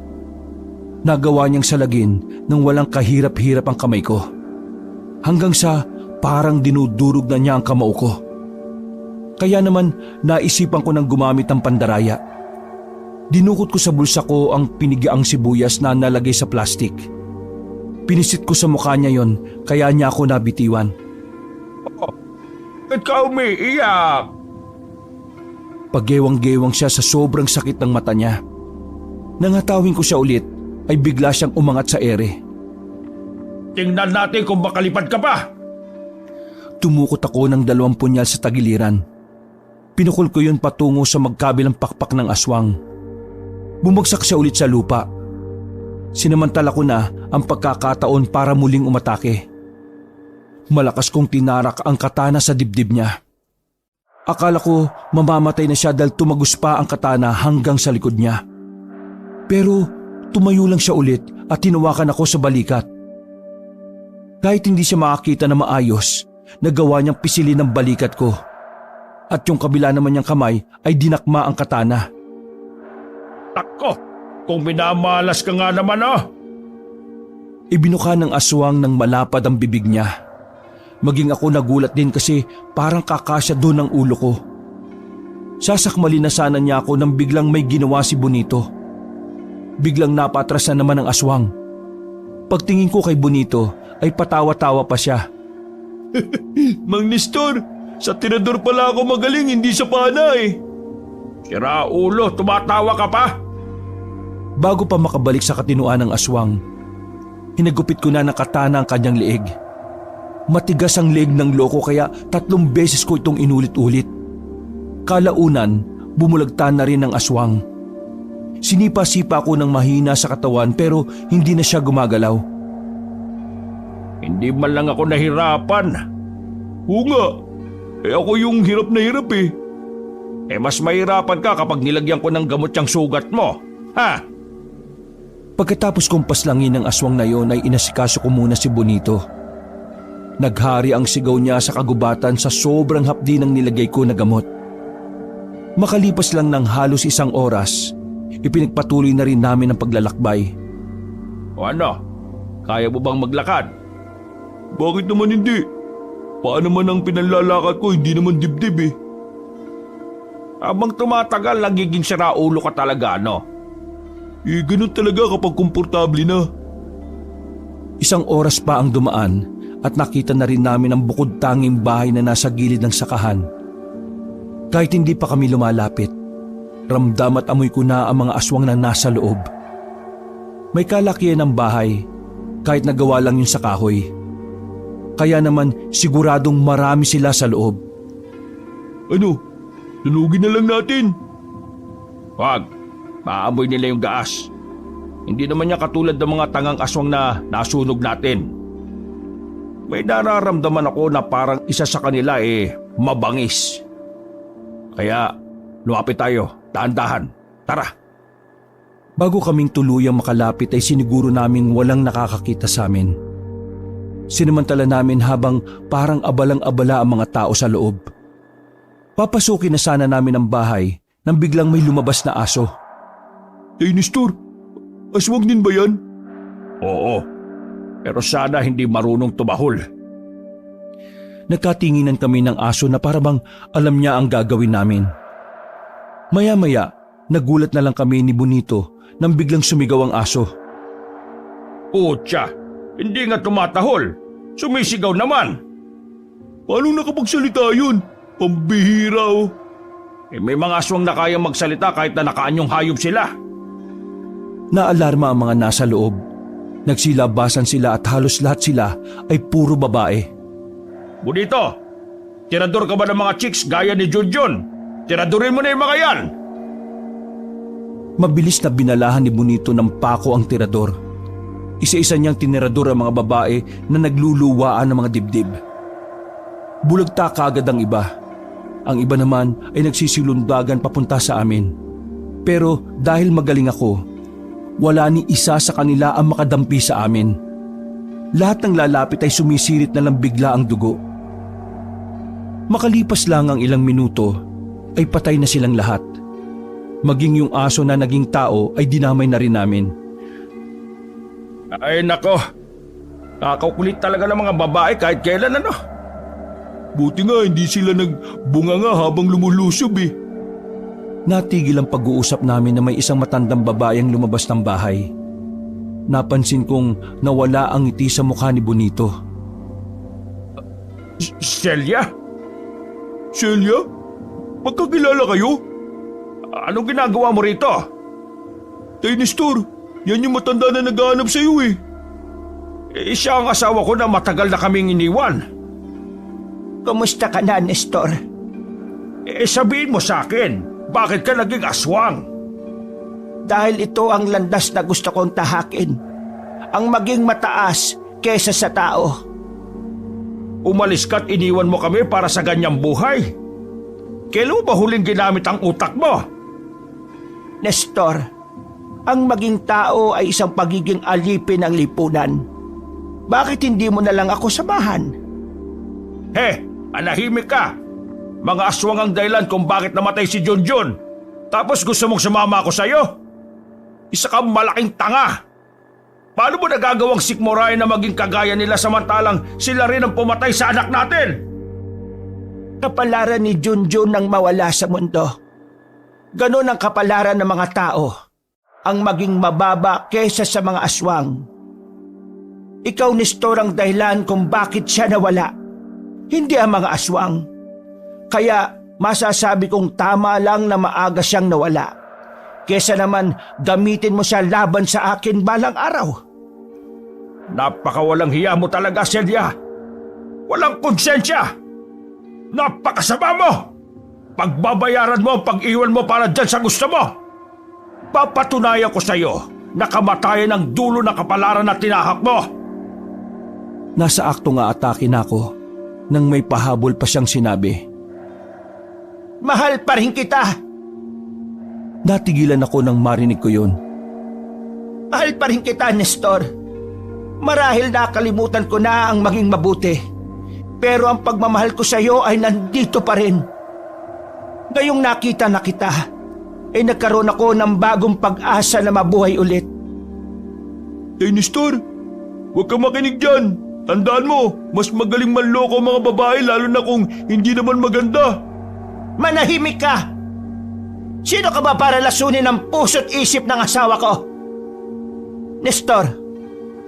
Nagawa niyang salagin nang walang kahirap-hirap ang kamay ko. Hanggang sa parang dinudurog na niya ang kamao ko. Kaya naman naisipan ko nang gumamit ng pandaraya. Dinukot ko sa bulsa ko ang pinigiang sibuyas na nalagay sa plastik. Pinisit ko sa mukha niya yon, kaya niya ako nabitiwan. Ba't ka umiiyak? Paggewang-gewang siya sa sobrang sakit ng mata niya. Nang hatawin ko siya ulit, ay bigla siyang umangat sa ere. Tingnan natin kung makalipad ka pa. Tumukot ako ng 2 punyal sa tagiliran. Pinukol ko yun patungo sa magkabilang pakpak ng aswang. Bumagsak siya ulit sa lupa. Sinamantala ko na ang pagkakataon para muling umatake. Malakas kong tinarak ang katana sa dibdib niya. Akala ko mamamatay na siya dahil tumagos pa ang katana hanggang sa likod niya. Pero tumayo lang siya ulit at tinawakan ako sa balikat. Kahit hindi siya makakita na maayos, nagawa niyang pisilin ang balikat ko. At yung kabila naman niyang kamay ay dinakma ang katana. Tako, kung minamalas ka nga naman oh. Ibinuka ng aswang ng malapad ang bibig niya. Maging ako nagulat din kasi parang kakasya doon ang ulo ko. Sasakmali na sana niya ako nang biglang may ginawa si Bonito. Biglang napatras na naman ang aswang. Pagtingin ko kay Bonito ay patawa-tawa pa siya. Mang Nestor, sa tirador pala ako magaling, hindi sa pana eh. Sira ulo, tumatawa ka pa? Bago pa makabalik sa katinuan ng aswang, hinagupit ko na ng katana ang kanyang leeg. Matigas ang leeg ng loko kaya 3 beses ko itong inulit-ulit. Kalaunan, bumulagta na rin ang aswang. Sinipa-sipa ko ng mahina sa katawan pero hindi na siya gumagalaw. Hindi man lang ako nahirapan. Oo nga, ako yung hirap na hirap eh. Mas mahirapan ka kapag nilagyan ko ng gamot yung sugat mo. Ha? Pagkatapos kong paslangin ng aswang na yon ay inasikaso ko muna si Bonito. Naghari ang sigaw niya sa kagubatan sa sobrang hapdi ng nilagay ko na gamot. Makalipas lang ng halos 1 oras, ipinagpatuloy na rin namin ang paglalakbay. O ano? Kaya mo bang maglakad? Bakit naman hindi? Paano man ang pinanlalakad ko, hindi naman dibdib eh. Habang tumatagal, nagiging siraulo ka talaga, no? Ganun talaga kapag komportable na. 1 oras pa ang dumaan at nakita na rin namin ang bukod tanging bahay na nasa gilid ng sakahan. Kahit hindi pa kami lumalapit, ramdam at amoy ko na ang mga aswang na nasa loob. May kalakihan ng bahay, kahit nagawa lang yun sa kahoy. Kaya naman siguradong marami sila sa loob. Ano? Sunugin na lang natin. Wag, maamoy nila yung gaas. Hindi naman niya katulad ng mga tangang aswang na nasunog natin. May nararamdaman ako na parang isa sa kanila mabangis. Kaya lumapit tayo, dahan-dahan. Tara. Bago kaming tuluyang makalapit ay siniguro naming walang nakakakita sa amin. Sinamantala namin habang parang abalang-abala ang mga tao sa loob. Papasukin na sana namin ang bahay nang biglang may lumabas na aso. Hey Nestor, aswang din ba yan? Oo, pero sana hindi marunong tumahol. Nagkatinginan kami ng aso na para bang alam niya ang gagawin namin. Maya-maya, nagulat na lang kami ni Bonito nang biglang sumigaw ang aso. Putya, hindi nga tumatahol. Sumisigaw naman. Paano nakapagsalita yun? Pambihira oh. May mga aswang na kayang magsalita kahit na nakaanyong hayop sila. Naalarma ang mga nasa loob. Nagsilabasan sila at halos lahat sila ay puro babae. Bonito, tirador ka ba ng mga chicks gaya ni Junjun? Tiradorin mo na yung mga yan! Mabilis na binalahan ni Bonito ng pako ang tirador. Isa-isa niyang tinirador ang mga babae na nagluluwaan ng mga dibdib. Bulagta kaagad ang iba. Ang iba naman ay nagsisilundagan papunta sa amin. Pero dahil magaling ako, wala ni isa sa kanila ang makadampi sa amin. Lahat ng lalapit ay sumisirit na lang bigla ang dugo. Makalipas lang ang ilang minuto, ay patay na silang lahat. Maging yung aso na naging tao ay dinamay na rin namin. Ay nako, nakakakulit talaga ng mga babae kahit kailan ano. Buti nga hindi sila nagbunga nga habang lumulusob eh. Natigil ang pag-uusap namin na may isang matandang babae ang lumabas ng bahay. Napansin kong nawala ang ngiti sa mukha ni Bonito. Celia? Celia? Magkakilala kayo? Anong ginagawa mo rito? Tay Nestor, yan yung matanda na naghahanap sa'yo eh. Siya ang asawa ko na matagal na kaming iniwan. Kumusta ka na, Nestor? Sabihin mo sa akin, bakit ka naging aswang? Dahil ito ang landas na gusto kong tahakin. Ang maging mataas kesa sa tao. Umalis ka't iniwan mo kami para sa ganyang buhay. Kailan mo ba huling ginamit ang utak mo? Nestor, ang maging tao ay isang pagiging alipin ng lipunan. Bakit hindi mo na lang ako samahan? Manahimik ka. Mga aswang ang dahilan kung bakit namatay si Junjun. Tapos gusto mong sumama ako sa'yo? Isa kang malaking tanga. Paano mo nagagawang sikmurahin na maging kagaya nila samantalang sila rin ang pumatay sa anak natin? Kapalaran ni Junjun nang mawala sa mundo. Ganon ang kapalaran ng mga tao. Ang maging mababa kesa sa mga aswang. Ikaw, Nestor, ang dahilan kung bakit siya nawala. Hindi ang mga aswang. Kaya masasabi kong tama lang na maaga siyang nawala. Kesa naman gamitin mo siya laban sa akin balang araw. Napakawalang hiya mo talaga, Celia. Walang konsensya. Napakasama mo. Pagbabayaran mo ang pag-iwan mo para dyan sa gusto mo. Papatunayan ko sa iyo na kamatayan ang dulo ng kapalaran na tinahak mo. Nasa akto nga atake na ako nang may pahabol pa siyang sinabi. Mahal pa rin kita. Natigilan ako nang marinig ko yun. Mahal pa rin kita, Nestor. Marahil nakalimutan ko na ang maging mabuti. Pero ang pagmamahal ko sa iyo ay nandito pa rin. Ngayong nakita na kita, ay nagkaroon ako ng bagong pag-asa na mabuhay ulit. Tay Nestor, huwag kang makinig dyan. Tandaan mo, mas magaling manloko ang mga babae lalo na kung hindi naman maganda. Manahimik ka! Sino ka ba para lasunin ang puso't isip ng asawa ko? Nestor,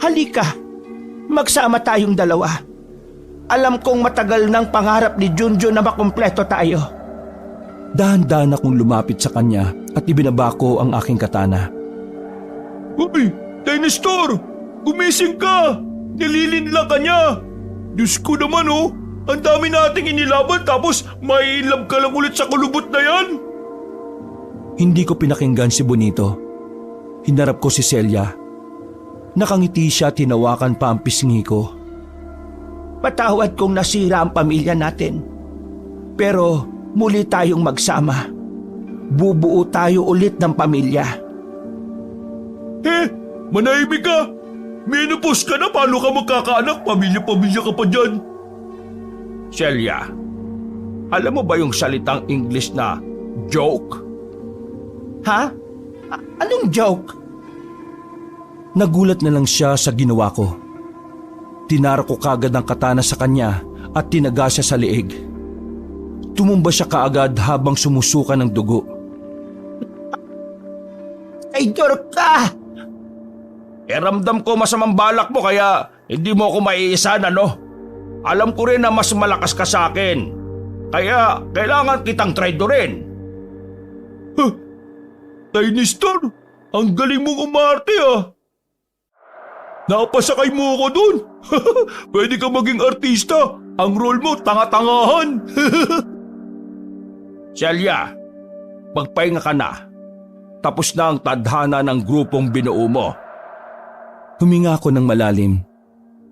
halika. Magsama tayong dalawa. Alam kong matagal ng pangarap ni Junjun na makumpleto tayo. Dahan-dahan akong lumapit sa kanya at ibinaba ko ang aking katana. Uy, Tay Nestor! Gumising ka! Nililinla ka niya! Diyos ko naman oh! Ang dami nating inilaban tapos maiilab ka lang ulit sa kulubot na yan! Hindi ko pinakinggan si Bonito. Hinarap ko si Celia. Nakangiti siya, tinawakan pa ang pisngi ko. Patawad kong nasira ang pamilya natin. Pero muli tayong magsama. Bubuo tayo ulit ng pamilya. Manahimik ka! Menopause ka na, paano ka magkakaanak? Pamilya-pamilya ka pa dyan. Celia, alam mo ba yung salitang English na joke? Ha? Anong joke? Nagulat na lang siya sa ginawa ko. Tinara ko kagad ang katana sa kanya at tinaga siya sa liig. Tumumba siya kaagad habang sumusuka ng dugo. Traitor ka! Ramdam ko masamang balak mo kaya hindi mo ako maiisan, ano? Alam ko rin na mas malakas ka sa akin. Kaya kailangan kitang traidorin. Tay Nestor, ang galing mong umarte ah. Napasakay mo ako dun. Pwede ka maging artista. Ang role mo, tanga-tangahan. Celia, magpahinga ka na. Tapos na ang tadhana ng grupong binuo mo. Huminga ako ng malalim.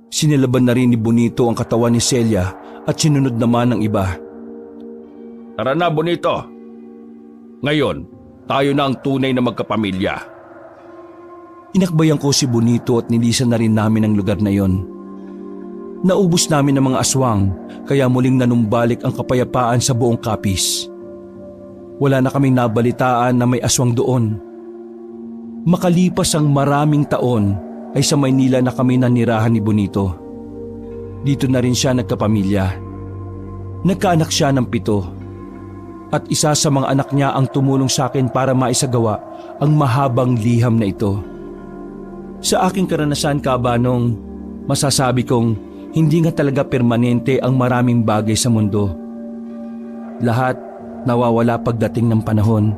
Sinilaban na rin ni Bonito ang katawan ni Celia at sinunod naman ng iba. Tara na, Bonito. Ngayon, tayo na ang tunay na magkapamilya. Inakbayan ko si Bonito at nilisan na rin namin ang lugar na yon. Naubos namin ang mga aswang kaya muling nanumbalik ang kapayapaan sa buong Capiz. Wala na kaming nabalitaan na may aswang doon. Makalipas ang maraming taon ay sa Maynila na kami nanirahan ni Bonito. Dito na rin siya nagkapamilya. Nagkaanak siya ng 7 at isa sa mga anak niya ang tumulong sa akin para maisagawa ang mahabang liham na ito. Sa aking karanasan, Kabanong, masasabi kong hindi nga talaga permanente ang maraming bagay sa mundo. Lahat nawawala pagdating ng panahon.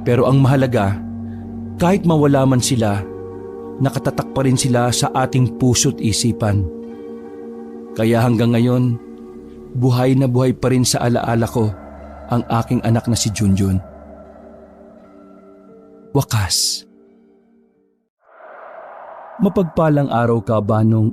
Pero ang mahalaga, kahit mawala man sila, nakatatak pa rin sila sa ating puso't isipan. Kaya hanggang ngayon, buhay na buhay pa rin sa alaala ko ang aking anak na si Junjun. Wakas. Mapagpalang araw, Kabanong.